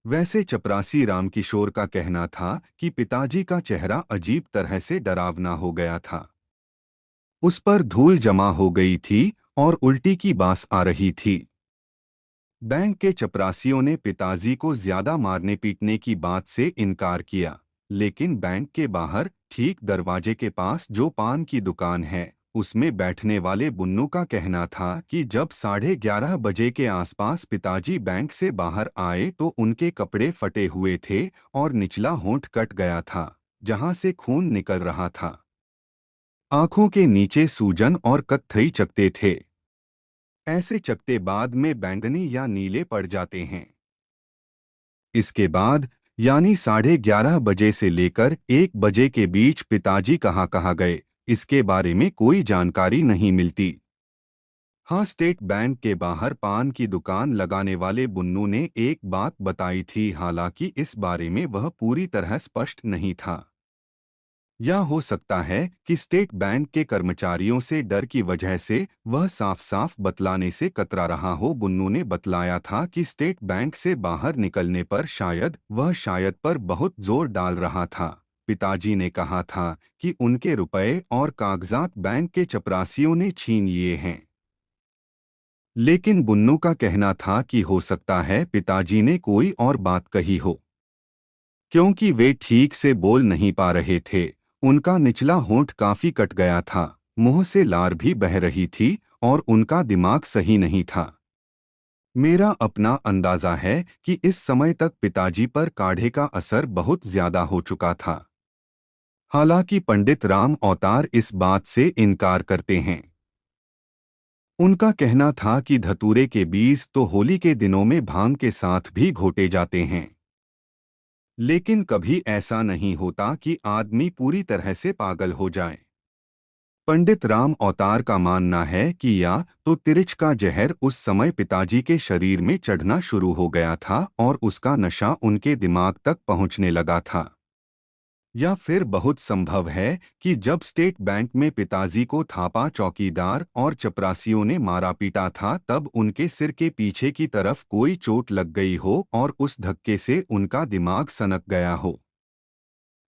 वैसे चपरासी रामकिशोर का कहना था कि पिताजी का चेहरा अजीब तरह से डरावना हो गया था। उस पर धूल जमा हो गई थी और उल्टी की बास आ रही थी। बैंक के चपरासियों ने पिताजी को ज्यादा मारने पीटने की बात से इनकार किया, लेकिन बैंक के बाहर ठीक दरवाजे के पास जो पान की दुकान है, उसमें बैठने वाले बुन्नू का कहना था कि जब 11:30 बजे के आसपास पिताजी बैंक से बाहर आए तो उनके कपड़े फटे हुए थे और निचला होंठ कट गया था, जहां से खून निकल रहा था। आंखों के नीचे सूजन और कत्थई चकत्ते थे। ऐसे चकत्ते बाद में बैंगनी या नीले पड़ जाते हैं। इसके बाद यानी 11:30 बजे से लेकर 1 बजे के बीच पिताजी कहाँ गए, इसके बारे में कोई जानकारी नहीं मिलती। हाँ, स्टेट बैंक के बाहर पान की दुकान लगाने वाले बुन्नू ने एक बात बताई थी, हालांकि इस बारे में वह पूरी तरह स्पष्ट नहीं था। या हो सकता है कि स्टेट बैंक के कर्मचारियों से डर की वजह से वह साफ साफ बतलाने से कतरा रहा हो। बुन्नू ने बतलाया था कि स्टेट बैंक से बाहर निकलने पर वह शायद पर बहुत जोर डाल रहा था। पिताजी ने कहा था कि उनके रुपए और कागजात बैंक के चपरासियों ने छीन लिए हैं। लेकिन बुन्नू का कहना था कि हो सकता है पिताजी ने कोई और बात कही हो, क्योंकि वे ठीक से बोल नहीं पा रहे थे। उनका निचला होंठ काफी कट गया था, मुंह से लार भी बह रही थी और उनका दिमाग सही नहीं था। मेरा अपना अंदाजा है कि इस समय तक पिताजी पर काढ़े का असर बहुत ज्यादा हो चुका था। हालांकि पंडित राम अवतार इस बात से इनकार करते हैं। उनका कहना था कि धतूरे के बीज तो होली के दिनों में भांग के साथ भी घोटे जाते हैं, लेकिन कभी ऐसा नहीं होता कि आदमी पूरी तरह से पागल हो जाए। पंडित राम अवतार का मानना है कि या तो तिरिच का जहर उस समय पिताजी के शरीर में चढ़ना शुरू हो गया था और उसका नशा उनके दिमाग तक पहुंचने लगा था, या फिर बहुत संभव है कि जब स्टेट बैंक में पिताजी को थापा चौकीदार और चपरासियों ने मारा पीटा था तब उनके सिर के पीछे की तरफ कोई चोट लग गई हो और उस धक्के से उनका दिमाग सनक गया हो।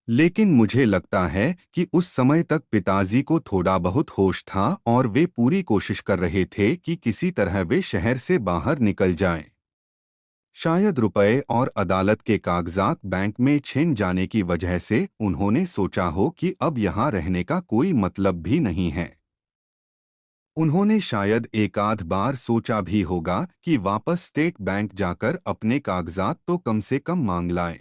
लेकिन मुझे लगता है कि उस समय तक पिताजी को थोड़ा बहुत होश था और वे पूरी कोशिश कर रहे थे कि किसी तरह वे शहर से बाहर निकल जाएं। शायद रुपए और अदालत के कागजात बैंक में छिन जाने की वजह से उन्होंने सोचा हो कि अब यहाँ रहने का कोई मतलब भी नहीं है। उन्होंने शायद एकाध बार सोचा भी होगा कि वापस स्टेट बैंक जाकर अपने कागजात तो कम से कम मांग लाएं।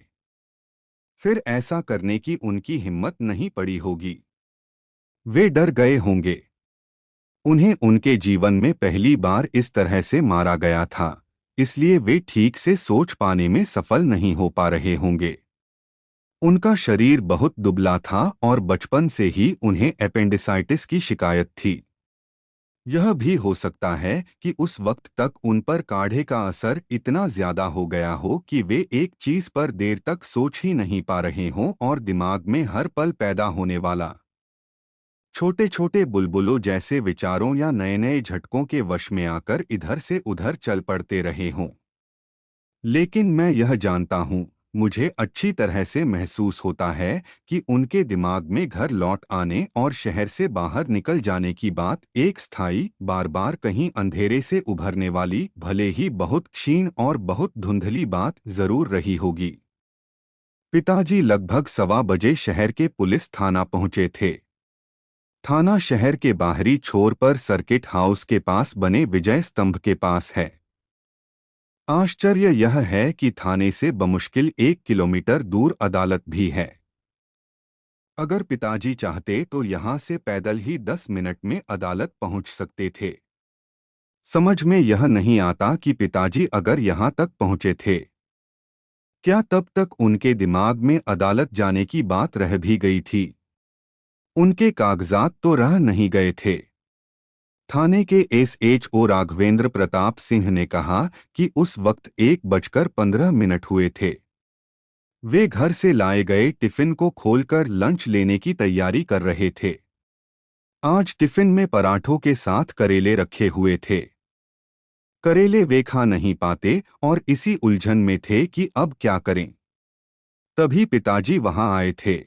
फिर ऐसा करने की उनकी हिम्मत नहीं पड़ी होगी। वे डर गए होंगे। उन्हें उनके जीवन में पहली बार इस तरह से मारा गया था, इसलिए वे ठीक से सोच पाने में सफल नहीं हो पा रहे होंगे। उनका शरीर बहुत दुबला था और बचपन से ही उन्हें एपेंडिसाइटिस की शिकायत थी। यह भी हो सकता है कि उस वक्त तक उन पर काढ़े का असर इतना ज्यादा हो गया हो कि वे एक चीज पर देर तक सोच ही नहीं पा रहे हों और दिमाग में हर पल पैदा होने वाला छोटे छोटे बुलबुलों जैसे विचारों या नए नए झटकों के वश में आकर इधर से उधर चल पड़ते रहे हों। लेकिन मैं यह जानता हूँ, मुझे अच्छी तरह से महसूस होता है कि उनके दिमाग में घर लौट आने और शहर से बाहर निकल जाने की बात एक स्थायी, बार बार कहीं अंधेरे से उभरने वाली, भले ही बहुत क्षीण और बहुत धुंधली बात जरूर रही होगी। पिताजी लगभग 1:15 शहर के पुलिस थाना पहुंचे थे। थाना शहर के बाहरी छोर पर सर्किट हाउस के पास बने विजय स्तंभ के पास है। आश्चर्य यह है कि थाने से बमुश्किल 1 किलोमीटर दूर अदालत भी है। अगर पिताजी चाहते तो यहाँ से पैदल ही 10 मिनट में अदालत पहुँच सकते थे। समझ में यह नहीं आता कि पिताजी अगर यहाँ तक पहुँचे थे, क्या तब तक उनके दिमाग में अदालत जाने की बात रह भी गई थी? उनके कागजात तो रह नहीं गए थे। थाने के एसएचओ राघवेंद्र प्रताप सिंह ने कहा कि उस वक्त 1:15 हुए थे। वे घर से लाए गए टिफिन को खोलकर लंच लेने की तैयारी कर रहे थे। आज टिफिन में पराठों के साथ करेले रखे हुए थे। करेले वे खा नहीं पाते और इसी उलझन में थे कि अब क्या करें। तभी पिताजी वहां आए थे।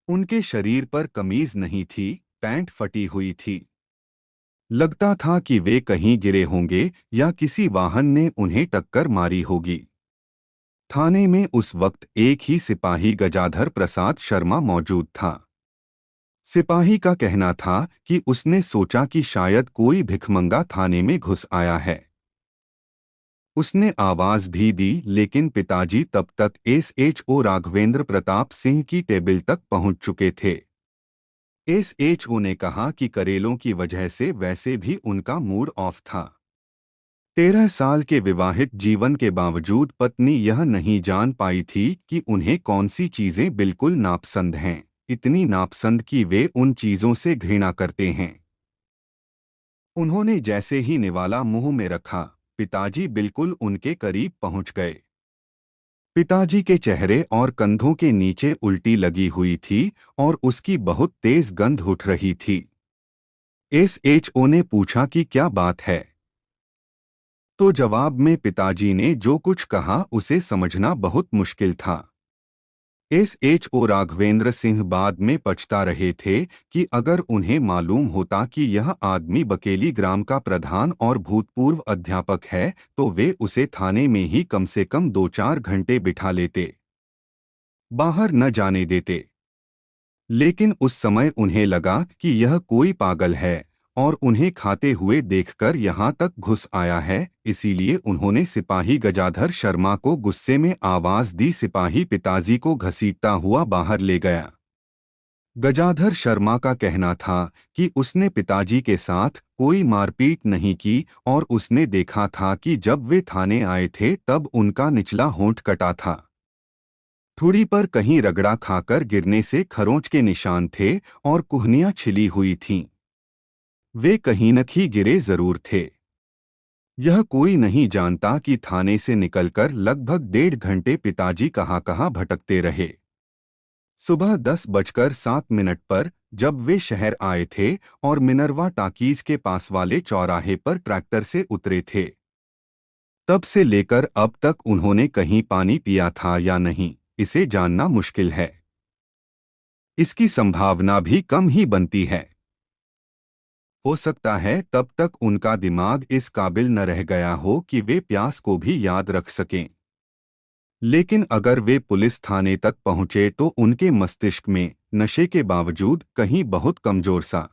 उनके शरीर पर कमीज नहीं थी, पैंट फटी हुई थी। लगता था कि वे कहीं गिरे होंगे या किसी वाहन ने उन्हें टक्कर मारी होगी। थाने में उस वक्त एक ही सिपाही गजाधर प्रसाद शर्मा मौजूद था। सिपाही का कहना था कि उसने सोचा कि शायद कोई भिखमंगा थाने में घुस आया है। उसने आवाज भी दी, लेकिन पिताजी तब तक एसएचओ राघवेंद्र प्रताप सिंह की टेबल तक पहुंच चुके थे। एसएचओ ने कहा कि करेलों की वजह से वैसे भी उनका मूड ऑफ था। 13 साल के विवाहित जीवन के बावजूद पत्नी यह नहीं जान पाई थी कि उन्हें कौन सी चीजें बिल्कुल नापसंद हैं, इतनी नापसंद कि वे उन चीजों से घृणा करते हैं। उन्होंने जैसे ही निवाला मुंह में रखा, पिताजी बिल्कुल उनके करीब पहुंच गए। पिताजी के चेहरे और कंधों के नीचे उल्टी लगी हुई थी और उसकी बहुत तेज गंध उठ रही थी। एसएचओ ने पूछा कि क्या बात है, तो जवाब में पिताजी ने जो कुछ कहा उसे समझना बहुत मुश्किल था। एसएचओ राघवेंद्र सिंह बाद में पछता रहे थे कि अगर उन्हें मालूम होता कि यह आदमी बकेली ग्राम का प्रधान और भूतपूर्व अध्यापक है तो वे उसे थाने में ही कम से कम 2-4 घंटे बिठा लेते, बाहर न जाने देते। लेकिन उस समय उन्हें लगा कि यह कोई पागल है और उन्हें खाते हुए देखकर यहाँ तक घुस आया है, इसीलिए उन्होंने सिपाही गजाधर शर्मा को गुस्से में आवाज दी। सिपाही पिताजी को घसीटता हुआ बाहर ले गया। गजाधर शर्मा का कहना था कि उसने पिताजी के साथ कोई मारपीट नहीं की और उसने देखा था कि जब वे थाने आए थे तब उनका निचला होंठ कटा था। ठुड़ी पर कहीं रगड़ा खाकर गिरने से खरोंच के निशान थे और कुहनियां छिली हुई थीं। वे कहीं न कहीं गिरे जरूर थे। यह कोई नहीं जानता कि थाने से निकलकर लगभग 1.5 घंटे पिताजी कहाँ भटकते रहे। सुबह 10:07 पर जब वे शहर आए थे और मिनरवा टाकीज के पास वाले चौराहे पर ट्रैक्टर से उतरे थे, तब से लेकर अब तक उन्होंने कहीं पानी पिया था या नहीं, इसे जानना मुश्किल है। इसकी संभावना भी कम ही बनती है। हो सकता है तब तक उनका दिमाग इस काबिल न रह गया हो कि वे प्यास को भी याद रख सकें। लेकिन अगर वे पुलिस थाने तक पहुंचे तो उनके मस्तिष्क में नशे के बावजूद कहीं बहुत कमजोर सा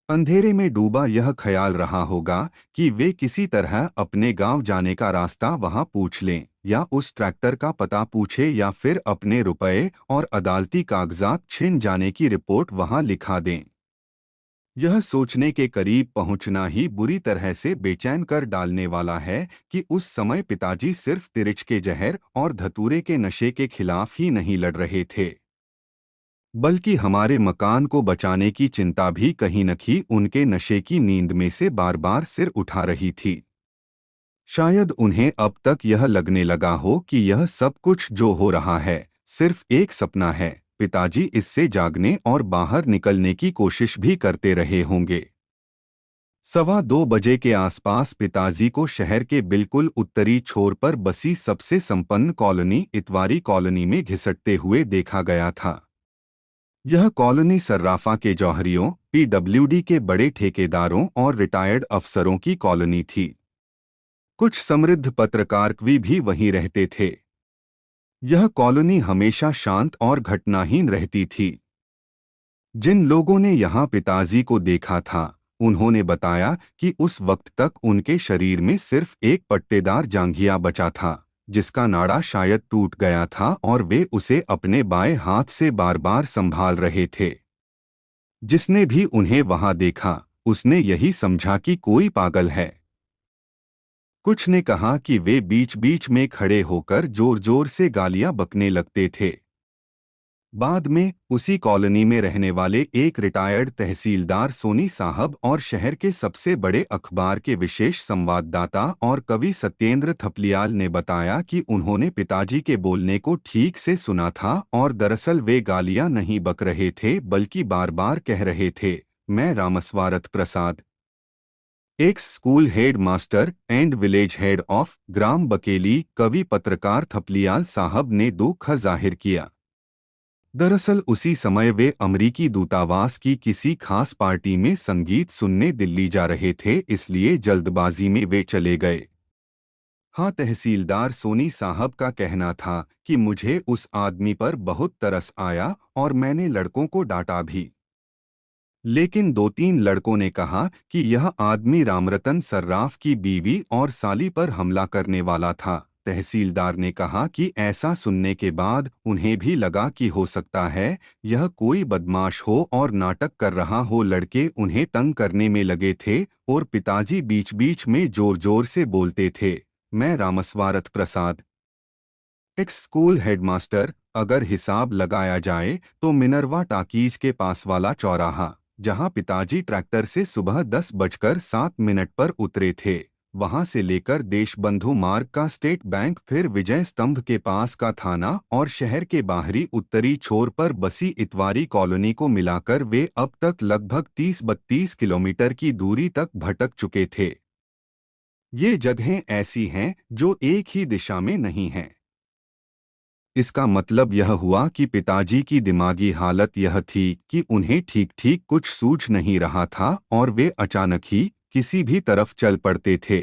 अंधेरे में डूबा यह ख्याल रहा होगा कि वे किसी तरह अपने गांव जाने का रास्ता वहां पूछ लें या उस ट्रैक्टर का पता पूछे या फिर अपने रुपए और अदालती कागजात छिन जाने की रिपोर्ट वहां लिखा दें। यह सोचने के करीब पहुंचना ही बुरी तरह से बेचैन कर डालने वाला है कि उस समय पिताजी सिर्फ तिरिच के जहर और धतूरे के नशे के खिलाफ ही नहीं लड़ रहे थे, बल्कि हमारे मकान को बचाने की चिंता भी कहीं न कहीं उनके नशे की नींद में से बार बार सिर उठा रही थी। शायद उन्हें अब तक यह लगने लगा हो कि यह सब कुछ जो हो रहा है सिर्फ एक सपना है। पिताजी इससे जागने और बाहर निकलने की कोशिश भी करते रहे होंगे। 2:15 के आसपास पिताजी को शहर के बिल्कुल उत्तरी छोर पर बसी सबसे संपन्न कॉलोनी इतवारी कॉलोनी में घिसटते हुए देखा गया था। यह कॉलोनी सर्राफा के जौहरियों, पीडब्ल्यूडी के बड़े ठेकेदारों और रिटायर्ड अफसरों की कॉलोनी थी। कुछ समृद्ध पत्रकार भी वहीं रहते थे। यह कॉलोनी हमेशा शांत और घटनाहीन रहती थी। जिन लोगों ने यहाँ पिताजी को देखा था उन्होंने बताया कि उस वक्त तक उनके शरीर में सिर्फ एक पट्टेदार जांघिया बचा था, जिसका नाड़ा शायद टूट गया था और वे उसे अपने बाएं हाथ से बार बार संभाल रहे थे। जिसने भी उन्हें वहां देखा उसने यही समझा कि कोई पागल है। कुछ ने कहा कि वे बीच बीच में खड़े होकर जोर जोर से गालियां बकने लगते थे। बाद में उसी कॉलोनी में रहने वाले एक रिटायर्ड तहसीलदार सोनी साहब और शहर के सबसे बड़े अखबार के विशेष संवाददाता और कवि सत्येंद्र थपलियाल ने बताया कि उन्होंने पिताजी के बोलने को ठीक से सुना था और दरअसल वे गालियां नहीं बक रहे थे बल्कि बार बार कह रहे थे, मैं Ramswarath Prasad, ex school head master and village head of Gram Bakeli. कवि पत्रकार थपलियाल साहब ने दुख जाहिर किया। दरअसल उसी समय वे अमरीकी दूतावास की किसी खास पार्टी में संगीत सुनने दिल्ली जा रहे थे, इसलिए जल्दबाजी में वे चले गए। हाँ, तहसीलदार सोनी साहब का कहना था कि मुझे उस आदमी पर बहुत तरस आया और मैंने लड़कों को डांटा भी। लेकिन दो तीन लड़कों ने कहा कि यह आदमी रामरतन सर्राफ की बीवी और साली पर हमला करने वाला था। तहसीलदार ने कहा कि ऐसा सुनने के बाद उन्हें भी लगा कि हो सकता है यह कोई बदमाश हो और नाटक कर रहा हो। लड़के उन्हें तंग करने में लगे थे और पिताजी बीच बीच में जोर जोर से बोलते थे, मैं Ramswarath Prasad, ex school headmaster. अगर हिसाब लगाया जाए तो मिनरवा टाकीज के पास वाला चौराहा, जहां पिताजी ट्रैक्टर से सुबह 10:07 पर उतरे थे, वहां से लेकर देशबंधु मार्ग का स्टेट बैंक, फिर विजय स्तंभ के पास का थाना और शहर के बाहरी उत्तरी छोर पर बसी इतवारी कॉलोनी को मिलाकर वे अब तक लगभग 30-32 किलोमीटर की दूरी तक भटक चुके थे। ये जगहें ऐसी हैं जो एक ही दिशा में नहीं हैं। इसका मतलब यह हुआ कि पिताजी की दिमागी हालत यह थी कि उन्हें ठीक ठीक कुछ सूझ नहीं रहा था और वे अचानक ही किसी भी तरफ चल पड़ते थे।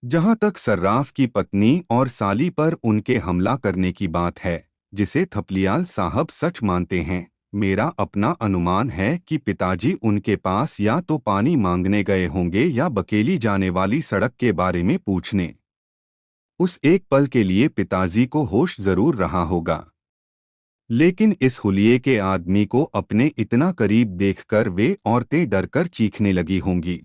जहां तक सर्राफ की पत्नी और साली पर उनके हमला करने की बात है, जिसे थपलियाल साहब सच मानते हैं, मेरा अपना अनुमान है कि पिताजी उनके पास या तो पानी मांगने गए होंगे या बकेली जाने वाली सड़क के बारे में पूछने। उस एक पल के लिए पिताजी को होश जरूर रहा होगा, लेकिन इस हुलिये के आदमी को अपने इतना करीब देखकर वे औरतें डरकर चीखने लगी होंगी।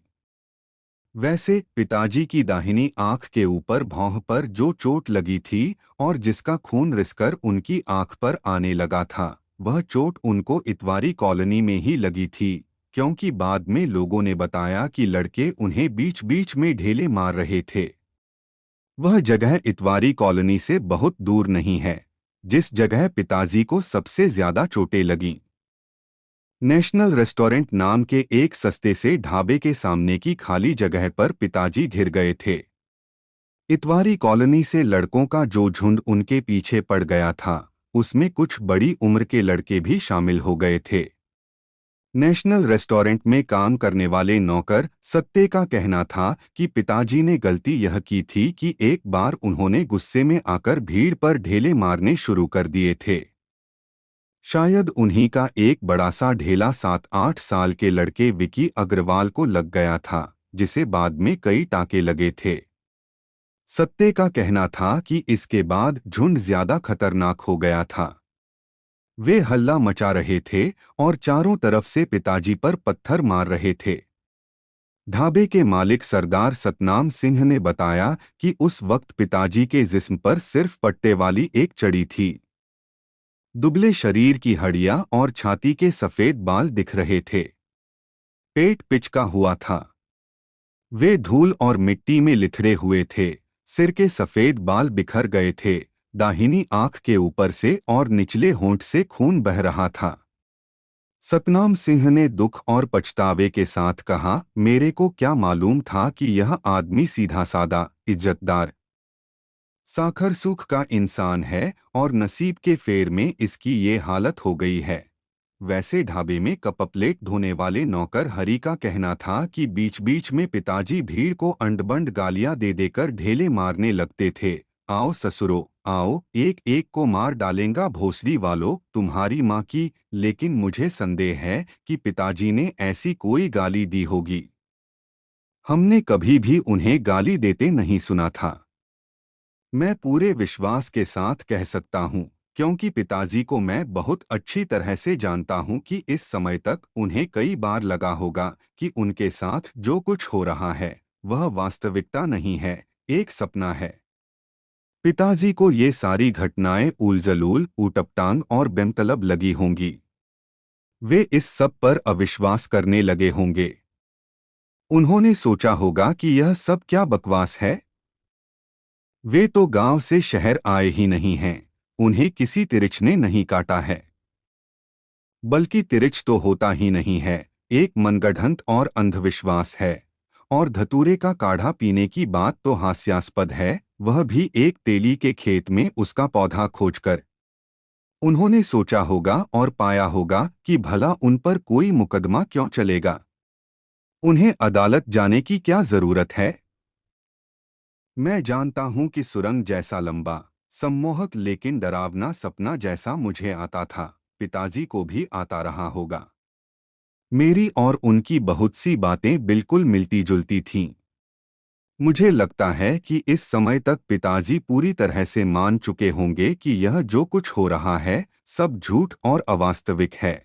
वैसे पिताजी की दाहिनी आंख के ऊपर भौं पर जो चोट लगी थी और जिसका खून रिसकर उनकी आंख पर आने लगा था, वह चोट उनको इतवारी कॉलोनी में ही लगी थी, क्योंकि बाद में लोगों ने बताया कि लड़के उन्हें बीच बीच में ढेले मार रहे थे। वह जगह इतवारी कॉलोनी से बहुत दूर नहीं है जिस जगह पिताजी को सबसे ज्यादा चोटें लगीं। नेशनल रेस्टोरेंट नाम के एक सस्ते से ढाबे के सामने की खाली जगह पर पिताजी घिर गए थे। इतवारी कॉलोनी से लड़कों का जो झुंड उनके पीछे पड़ गया था, उसमें कुछ बड़ी उम्र के लड़के भी शामिल हो गए थे। नेशनल रेस्टोरेंट में काम करने वाले नौकर सत्ते का कहना था कि पिताजी ने गलती यह की थी कि एक बार उन्होंने गुस्से में आकर भीड़ पर ढेले मारने शुरू कर दिए थे। शायद उन्हीं का एक बड़ा सा ढेला 7-8 साल के लड़के विकी अग्रवाल को लग गया था, जिसे बाद में कई टाके लगे थे। सत्ते का कहना था कि इसके बाद झुंड ज्यादा खतरनाक हो गया था। वे हल्ला मचा रहे थे और चारों तरफ से पिताजी पर पत्थर मार रहे थे। ढाबे के मालिक सरदार सतनाम सिंह ने बताया कि उस वक्त पिताजी के जिस्म पर सिर्फ पट्टे वाली एक चड़ी थी। दुबले शरीर की हड्डियां और छाती के सफेद बाल दिख रहे थे। पेट पिचका हुआ था। वे धूल और मिट्टी में लिथड़े हुए थे। सिर के सफेद बाल बिखर गए थे। दाहिनी आंख के ऊपर से और निचले होंठ से खून बह रहा था। सतनाम सिंह ने दुख और पछतावे के साथ कहा, मेरे को क्या मालूम था कि यह आदमी सीधा सादा, इज्जतदार, साखर सूख का इंसान है और नसीब के फेर में इसकी ये हालत हो गई है। वैसे ढाबे में कपप्लेट धोने वाले नौकर हरि का कहना था कि बीच बीच में पिताजी भीड़ को अंडबंड गालियां दे देकर ढेले मारने लगते थे। आओ ससुरो, आओ, एक एक को मार डालेंगा भोसड़ी वालों, तुम्हारी माँ की। लेकिन मुझे संदेह है कि पिताजी ने ऐसी कोई गाली दी होगी। हमने कभी भी उन्हें गाली देते नहीं सुना था। मैं पूरे विश्वास के साथ कह सकता हूँ, क्योंकि पिताजी को मैं बहुत अच्छी तरह से जानता हूँ कि इस समय तक उन्हें कई बार लगा होगा कि उनके साथ जो कुछ हो रहा है वह वास्तविकता नहीं है, एक सपना है। पिताजी को ये सारी घटनाएं उलझलूल, ऊटपटांग और बेमतलब लगी होंगी। वे इस सब पर अविश्वास करने लगे होंगे। उन्होंने सोचा होगा कि यह सब क्या बकवास है। वे तो गांव से शहर आए ही नहीं हैं, उन्हें किसी तिरिच ने नहीं काटा है। बल्कि तिरिच तो होता ही नहीं है, एक मनगढ़ंत और अंधविश्वास है। और धतूरे का काढ़ा पीने की बात तो हास्यास्पद है, वह भी एक तेली के खेत में उसका पौधा खोजकर। उन्होंने सोचा होगा और पाया होगा कि भला उन पर कोई मुकदमा क्यों चलेगा। उन्हें अदालत जाने की क्या जरूरत है। मैं जानता हूं कि सुरंग जैसा लंबा, सम्मोहक लेकिन डरावना सपना जैसा मुझे आता था, पिताजी को भी आता रहा होगा। मेरी और उनकी बहुत सी बातें बिल्कुल मिलती जुलती थीं। मुझे लगता है कि इस समय तक पिताजी पूरी तरह से मान चुके होंगे कि यह जो कुछ हो रहा है सब झूठ और अवास्तविक है।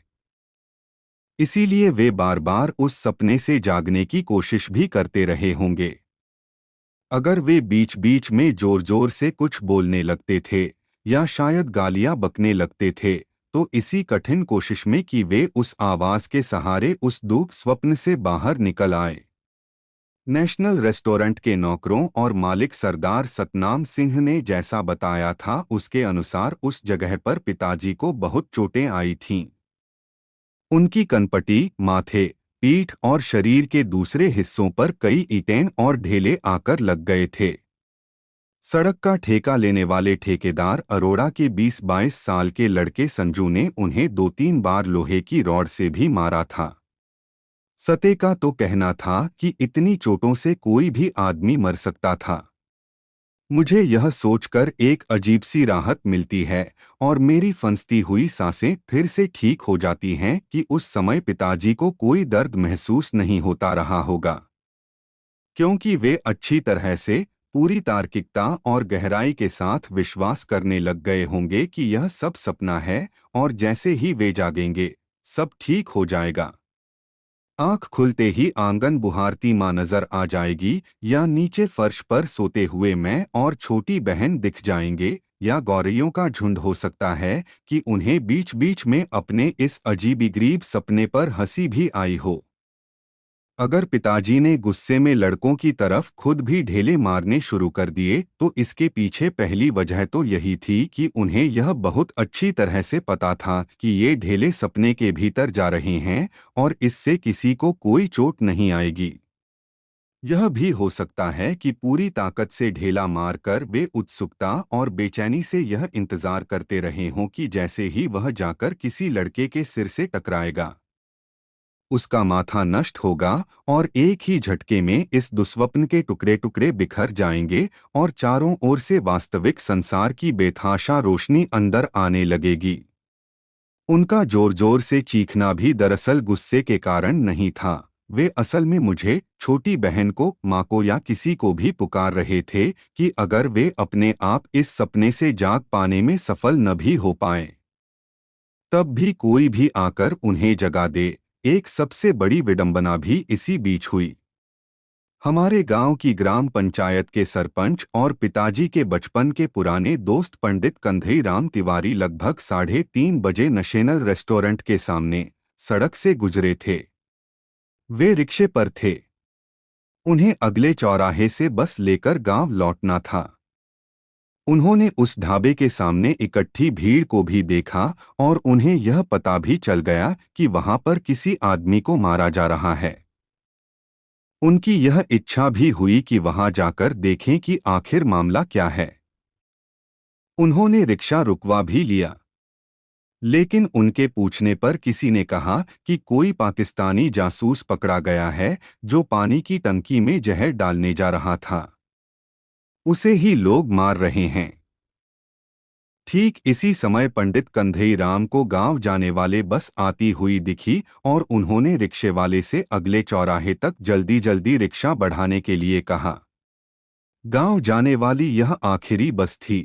इसीलिए वे बार बार उस सपने से जागने की कोशिश भी करते रहे होंगे। अगर वे बीच बीच में जोर जोर से कुछ बोलने लगते थे या शायद गालियां बकने लगते थे, तो इसी कठिन कोशिश में कि वे उस आवाज के सहारे उस दुख स्वप्न से बाहर निकल आए। नेशनल रेस्टोरेंट के नौकरों और मालिक सरदार सतनाम सिंह ने जैसा बताया था उसके अनुसार उस जगह पर पिताजी को बहुत चोटें आई थीं। उनकी कनपटी, माथे, पीठ और शरीर के दूसरे हिस्सों पर कई ईंटें और ढेले आकर लग गए थे। सड़क का ठेका लेने वाले ठेकेदार अरोड़ा के 20-22 साल के लड़के संजू ने उन्हें 2-3 बार लोहे की रॉड से भी मारा था। सते का तो कहना था कि इतनी चोटों से कोई भी आदमी मर सकता था। मुझे यह सोचकर एक अजीब सी राहत मिलती है और मेरी फंसती हुई सांसें फिर से ठीक हो जाती हैं कि उस समय पिताजी को कोई दर्द महसूस नहीं होता रहा होगा, क्योंकि वे अच्छी तरह से, पूरी तार्किकता और गहराई के साथ विश्वास करने लग गए होंगे कि यह सब सपना है और जैसे ही वे जागेंगे सब ठीक हो जाएगा। आंख खुलते ही आंगन बुहारती माँ नजर आ जाएगी या नीचे फर्श पर सोते हुए मैं और छोटी बहन दिख जाएंगे, या गौरैयों का झुंड हो सकता है कि उन्हें बीच बीच में अपने इस अजीबीगरीब सपने पर हंसी भी आई हो। अगर पिताजी ने गुस्से में लड़कों की तरफ खुद भी ढेले मारने शुरू कर दिए तो इसके पीछे पहली वजह तो यही थी कि उन्हें यह बहुत अच्छी तरह से पता था कि ये ढेले सपने के भीतर जा रहे हैं और इससे किसी को कोई चोट नहीं आएगी। यह भी हो सकता है कि पूरी ताकत से ढेला मारकर वे उत्सुकता और बेचैनी से यह इंतजार करते रहे हों कि जैसे ही वह जाकर किसी लड़के के सिर से टकराएगा उसका माथा नष्ट होगा और एक ही झटके में इस दुस्वप्न के टुकड़े टुकड़े बिखर जाएंगे और चारों ओर से वास्तविक संसार की बेतहाशा रोशनी अंदर आने लगेगी। उनका जोर जोर से चीखना भी दरअसल गुस्से के कारण नहीं था। वे असल में मुझे, छोटी बहन को, माँ को या किसी को भी पुकार रहे थे कि अगर वे अपने आप इस सपने से जाग पाने में सफल न भी हो पाएं, तब भी कोई भी आकर उन्हें जगा दे। एक सबसे बड़ी विडंबना भी इसी बीच हुई। हमारे गांव की ग्राम पंचायत के सरपंच और पिताजी के बचपन के पुराने दोस्त पंडित कंधई राम तिवारी लगभग 3:30 बजे नशेनल रेस्टोरेंट के सामने सड़क से गुजरे थे। वे रिक्शे पर थे। उन्हें अगले चौराहे से बस लेकर गांव लौटना था। उन्होंने उस ढाबे के सामने इकट्ठी भीड़ को भी देखा और उन्हें यह पता भी चल गया कि वहां पर किसी आदमी को मारा जा रहा है। उनकी यह इच्छा भी हुई कि वहां जाकर देखें कि आखिर मामला क्या है। उन्होंने रिक्शा रुकवा भी लिया, लेकिन उनके पूछने पर किसी ने कहा कि कोई पाकिस्तानी जासूस पकड़ा गया है जो पानी की टंकी में जहर डालने जा रहा था। उसे ही लोग मार रहे हैं। ठीक इसी समय पंडित कंधई राम को गांव जाने वाले बस आती हुई दिखी और उन्होंने रिक्शे वाले से अगले चौराहे तक जल्दी जल्दी रिक्शा बढ़ाने के लिए कहा। गांव जाने वाली यह आखिरी बस थी।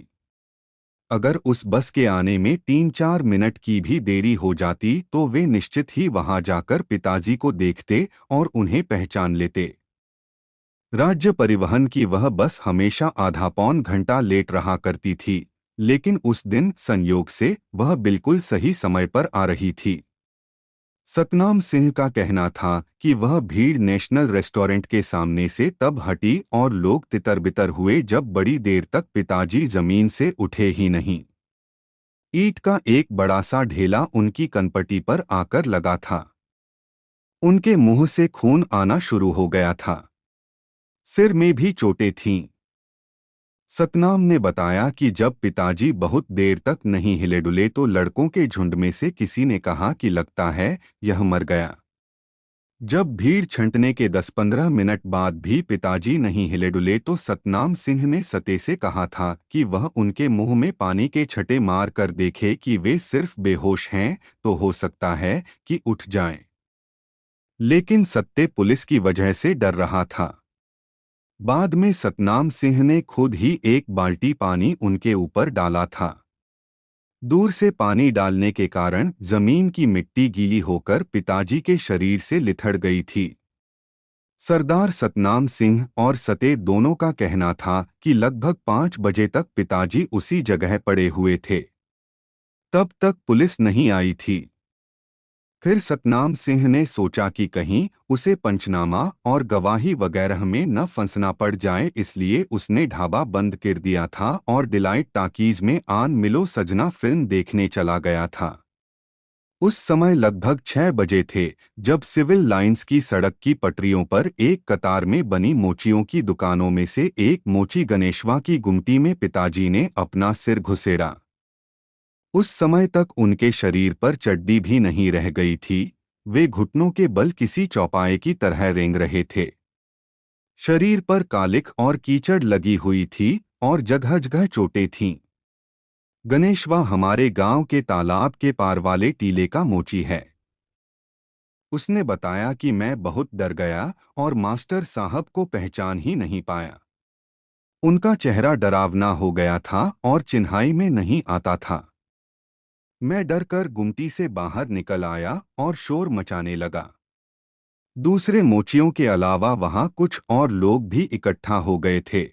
अगर उस बस के आने में 3-4 मिनट की भी देरी हो जाती तो वे निश्चित ही वहां जाकर पिताजी को देखते और उन्हें पहचान लेते। राज्य परिवहन की वह बस हमेशा आधा पौन घंटा लेट रहा करती थी, लेकिन उस दिन संयोग से वह बिल्कुल सही समय पर आ रही थी। सतनाम सिंह का कहना था कि वह भीड़ नेशनल रेस्टोरेंट के सामने से तब हटी और लोग तितर-बितर हुए जब बड़ी देर तक पिताजी जमीन से उठे ही नहीं। ईंट का एक बड़ा सा ढेला उनकी कनपटी पर आकर लगा था। उनके मुंह से खून आना शुरू हो गया था। सिर में भी चोटें थीं। सतनाम ने बताया कि जब पिताजी बहुत देर तक नहीं हिले डुले तो लड़कों के झुंड में से किसी ने कहा कि लगता है यह मर गया। जब भीड़ छंटने के 10-15 मिनट बाद भी पिताजी नहीं हिले डुले तो सतनाम सिंह ने सते से कहा था कि वह उनके मुंह में पानी के छटे मार कर देखे कि वे सिर्फ बेहोश हैं तो हो सकता है कि उठ जाएं। लेकिन सत्ते पुलिस की वजह से डर रहा था। बाद में सतनाम सिंह ने खुद ही एक बाल्टी पानी उनके ऊपर डाला था। दूर से पानी डालने के कारण जमीन की मिट्टी गीली होकर पिताजी के शरीर से लिथड़ गई थी। सरदार सतनाम सिंह और सते दोनों का कहना था कि लगभग 5 बजे तक पिताजी उसी जगह पड़े हुए थे। तब तक पुलिस नहीं आई थी। फिर सतनाम सिंह ने सोचा कि कहीं उसे पंचनामा और गवाही वगैरह में न फंसना पड़ जाए, इसलिए उसने ढाबा बंद कर दिया था और डिलाइट टाकीज में आन मिलो सजना फिल्म देखने चला गया था। उस समय लगभग 6 बजे थे जब सिविल लाइंस की सड़क की पटरियों पर एक कतार में बनी मोचियों की दुकानों में से एक मोची गणेशवा की गुमटी में पिताजी ने अपना सिर घुसेड़ा। उस समय तक उनके शरीर पर चड्डी भी नहीं रह गई थी। वे घुटनों के बल किसी चौपाए की तरह रेंग रहे थे। शरीर पर कालिख और कीचड़ लगी हुई थी और जगह जगह चोटें थीं। गणेशवा हमारे गांव के तालाब के पार वाले टीले का मोची है। उसने बताया कि मैं बहुत डर गया और मास्टर साहब को पहचान ही नहीं पाया। उनका चेहरा डरावना हो गया था और चिन्हाई में नहीं आता था। मैं डरकर गुमटी से बाहर निकल आया और शोर मचाने लगा। दूसरे मोचियों के अलावा वहां कुछ और लोग भी इकट्ठा हो गए थे।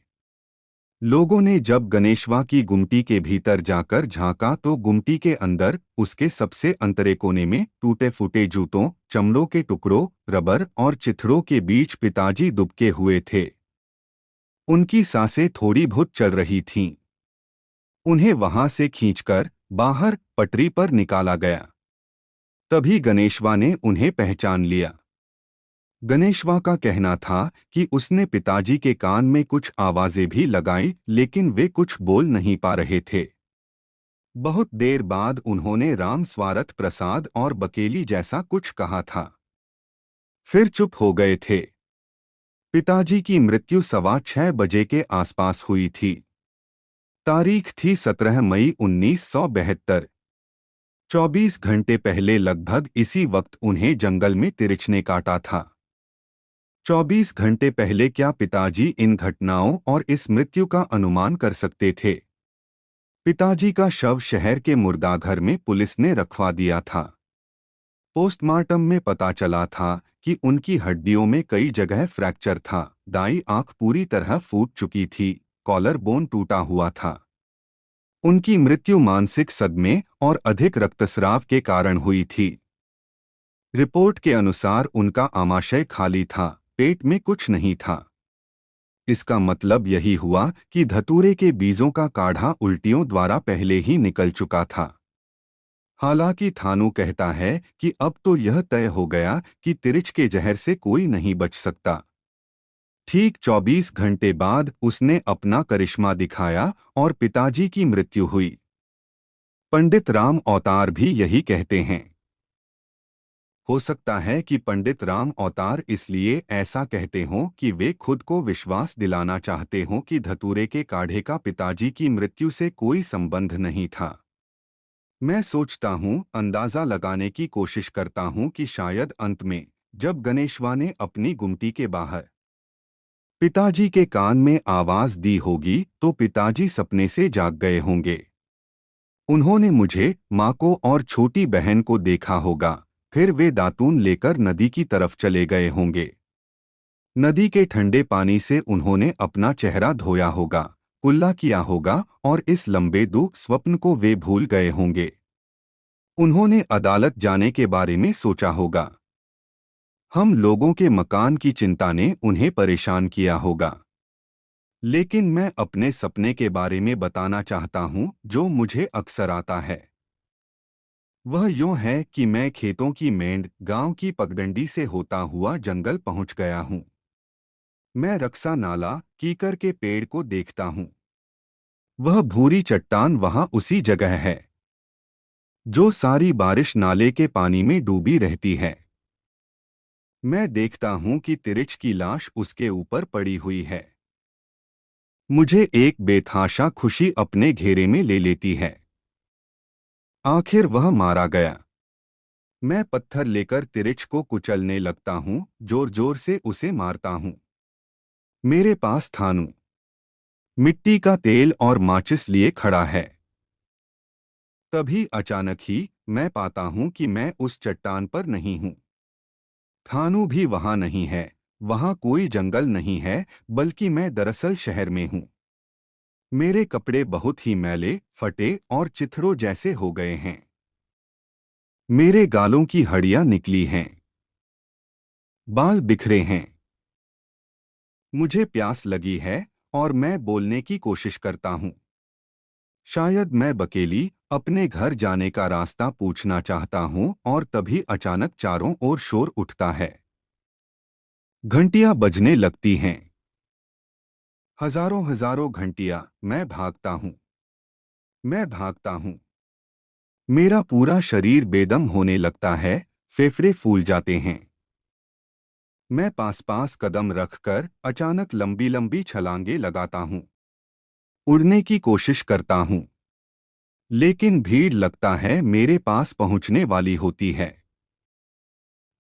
लोगों ने जब गणेशवा की गुमटी के भीतर जाकर झांका तो गुमटी के अंदर उसके सबसे अंतरे कोने में टूटे फूटे जूतों, चमड़ों के टुकड़ों, रबर और चिथड़ों के बीच पिताजी दुबके हुए थे। उनकी सांसें थोड़ी बहुत चल रही थीं। उन्हें वहां से खींचकर बाहर पटरी पर निकाला गया। तभी गणेशवा ने उन्हें पहचान लिया। गणेशवा का कहना था कि उसने पिताजी के कान में कुछ आवाजें भी लगाई, लेकिन वे कुछ बोल नहीं पा रहे थे। बहुत देर बाद उन्होंने राम स्वारथ प्रसाद और बकेली जैसा कुछ कहा था। फिर चुप हो गए थे। पिताजी की मृत्यु 6:15 के आसपास हुई थी। तारीख थी 17 मई 1972। 24 घंटे पहले लगभग इसी वक्त उन्हें जंगल में तिरछ ने काटा था। 24 घंटे पहले क्या पिताजी इन घटनाओं और इस मृत्यु का अनुमान कर सकते थे? पिताजी का शव शहर के मुर्दाघर में पुलिस ने रखवा दिया था। पोस्टमार्टम में पता चला था कि उनकी हड्डियों में कई जगह फ्रैक्चर था, दाईं आंख पूरी तरह फूट चुकी थी, कॉलर बोन टूटा हुआ था। उनकी मृत्यु मानसिक सदमे और अधिक रक्तस्राव के कारण हुई थी। रिपोर्ट के अनुसार उनका आमाशय खाली था, पेट में कुछ नहीं था। इसका मतलब यही हुआ कि धतूरे के बीजों का काढ़ा उल्टियों द्वारा पहले ही निकल चुका था। हालांकि थानू कहता है कि अब तो यह तय हो गया कि तिरिच के जहर से कोई नहीं बच सकता। ठीक 24 घंटे बाद उसने अपना करिश्मा दिखाया और पिताजी की मृत्यु हुई। पंडित राम अवतार भी यही कहते हैं। हो सकता है कि पंडित राम अवतार इसलिए ऐसा कहते हों कि वे खुद को विश्वास दिलाना चाहते हों कि धतूरे के काढ़े का पिताजी की मृत्यु से कोई संबंध नहीं था। मैं सोचता हूँ, अंदाजा लगाने की कोशिश करता हूँ कि शायद अंत में जब गणेशवा ने अपनी गुमटी के बाहर पिताजी के कान में आवाज दी होगी तो पिताजी सपने से जाग गए होंगे। उन्होंने मुझे, माँ को और छोटी बहन को देखा होगा। फिर वे दातून लेकर नदी की तरफ चले गए होंगे। नदी के ठंडे पानी से उन्होंने अपना चेहरा धोया होगा, कुल्ला किया होगा और इस लंबे दुख स्वप्न को वे भूल गए होंगे। उन्होंने अदालत जाने के बारे में सोचा होगा। हम लोगों के मकान की चिंता ने उन्हें परेशान किया होगा। लेकिन मैं अपने सपने के बारे में बताना चाहता हूँ जो मुझे अक्सर आता है। वह यूं है कि मैं खेतों की मेंढ गांव की पगडंडी से होता हुआ जंगल पहुंच गया हूं। मैं रक्सा नाला कीकर के पेड़ को देखता हूं। वह भूरी चट्टान वहां उसी जगह है जो सारी बारिश नाले के पानी में डूबी रहती है। मैं देखता हूं कि तिरिच की लाश उसके ऊपर पड़ी हुई है। मुझे एक बेतहाशा खुशी अपने घेरे में ले लेती है। आखिर वह मारा गया। मैं पत्थर लेकर तिरिच को कुचलने लगता हूं, जोर जोर से उसे मारता हूं। मेरे पास थानू, मिट्टी का तेल और माचिस लिए खड़ा है। तभी अचानक ही मैं पाता हूं कि मैं उस चट्टान पर नहीं हूं। थानू भी वहां नहीं है, वहां कोई जंगल नहीं है, बल्कि मैं दरअसल शहर में हूं। मेरे कपड़े बहुत ही मैले, फटे और चिथड़ों जैसे हो गए हैं। मेरे गालों की हड्डियां निकली हैं। बाल बिखरे हैं। मुझे प्यास लगी है और मैं बोलने की कोशिश करता हूं। शायद मैं बकेली अपने घर जाने का रास्ता पूछना चाहता हूं और तभी अचानक चारों ओर शोर उठता है। घंटियां बजने लगती हैं। हजारों हजारों घंटियां। मैं भागता हूं। मैं भागता हूं। मेरा पूरा शरीर बेदम होने लगता है, फेफड़े फूल जाते हैं। मैं पास पास कदम रखकर अचानक लंबी लंबी छलांगे लगाता हूं। उड़ने की कोशिश करता हूं। लेकिन भीड़ लगता है मेरे पास पहुंचने वाली होती है।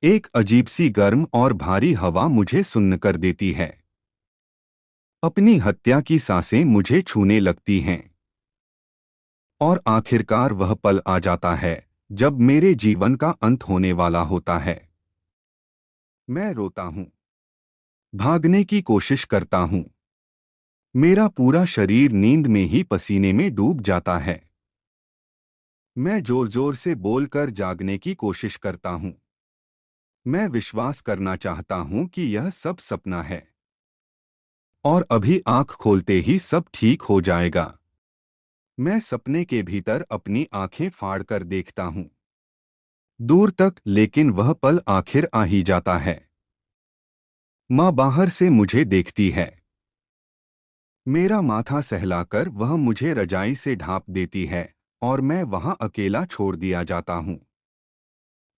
एक अजीब सी गर्म और भारी हवा मुझे सुन्न कर देती है। अपनी हत्या की सांसें मुझे छूने लगती हैं। और आखिरकार वह पल आ जाता है जब मेरे जीवन का अंत होने वाला होता है। मैं रोता हूं। भागने की कोशिश करता हूं। मेरा पूरा शरीर नींद में ही पसीने में डूब जाता है। मैं जोर जोर से बोलकर जागने की कोशिश करता हूं। मैं विश्वास करना चाहता हूं कि यह सब सपना है और अभी आंख खोलते ही सब ठीक हो जाएगा। मैं सपने के भीतर अपनी आंखें फाड़कर देखता हूं दूर तक, लेकिन वह पल आखिर आ ही जाता है। माँ बाहर से मुझे देखती है। मेरा माथा सहलाकर वह मुझे रजाई से ढांप देती है और मैं वहां अकेला छोड़ दिया जाता हूं।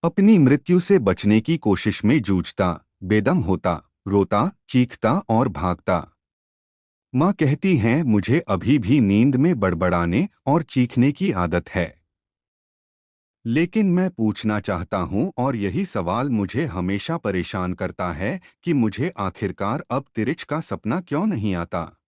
अपनी मृत्यु से बचने की कोशिश में जूझता, बेदम होता, रोता, चीखता और भागता। माँ कहती हैं मुझे अभी भी नींद में बड़बड़ाने और चीखने की आदत है। लेकिन मैं पूछना चाहता हूं और यही सवाल मुझे हमेशा परेशान करता है कि मुझे आखिरकार अब तिरिच का सपना क्यों नहीं आता।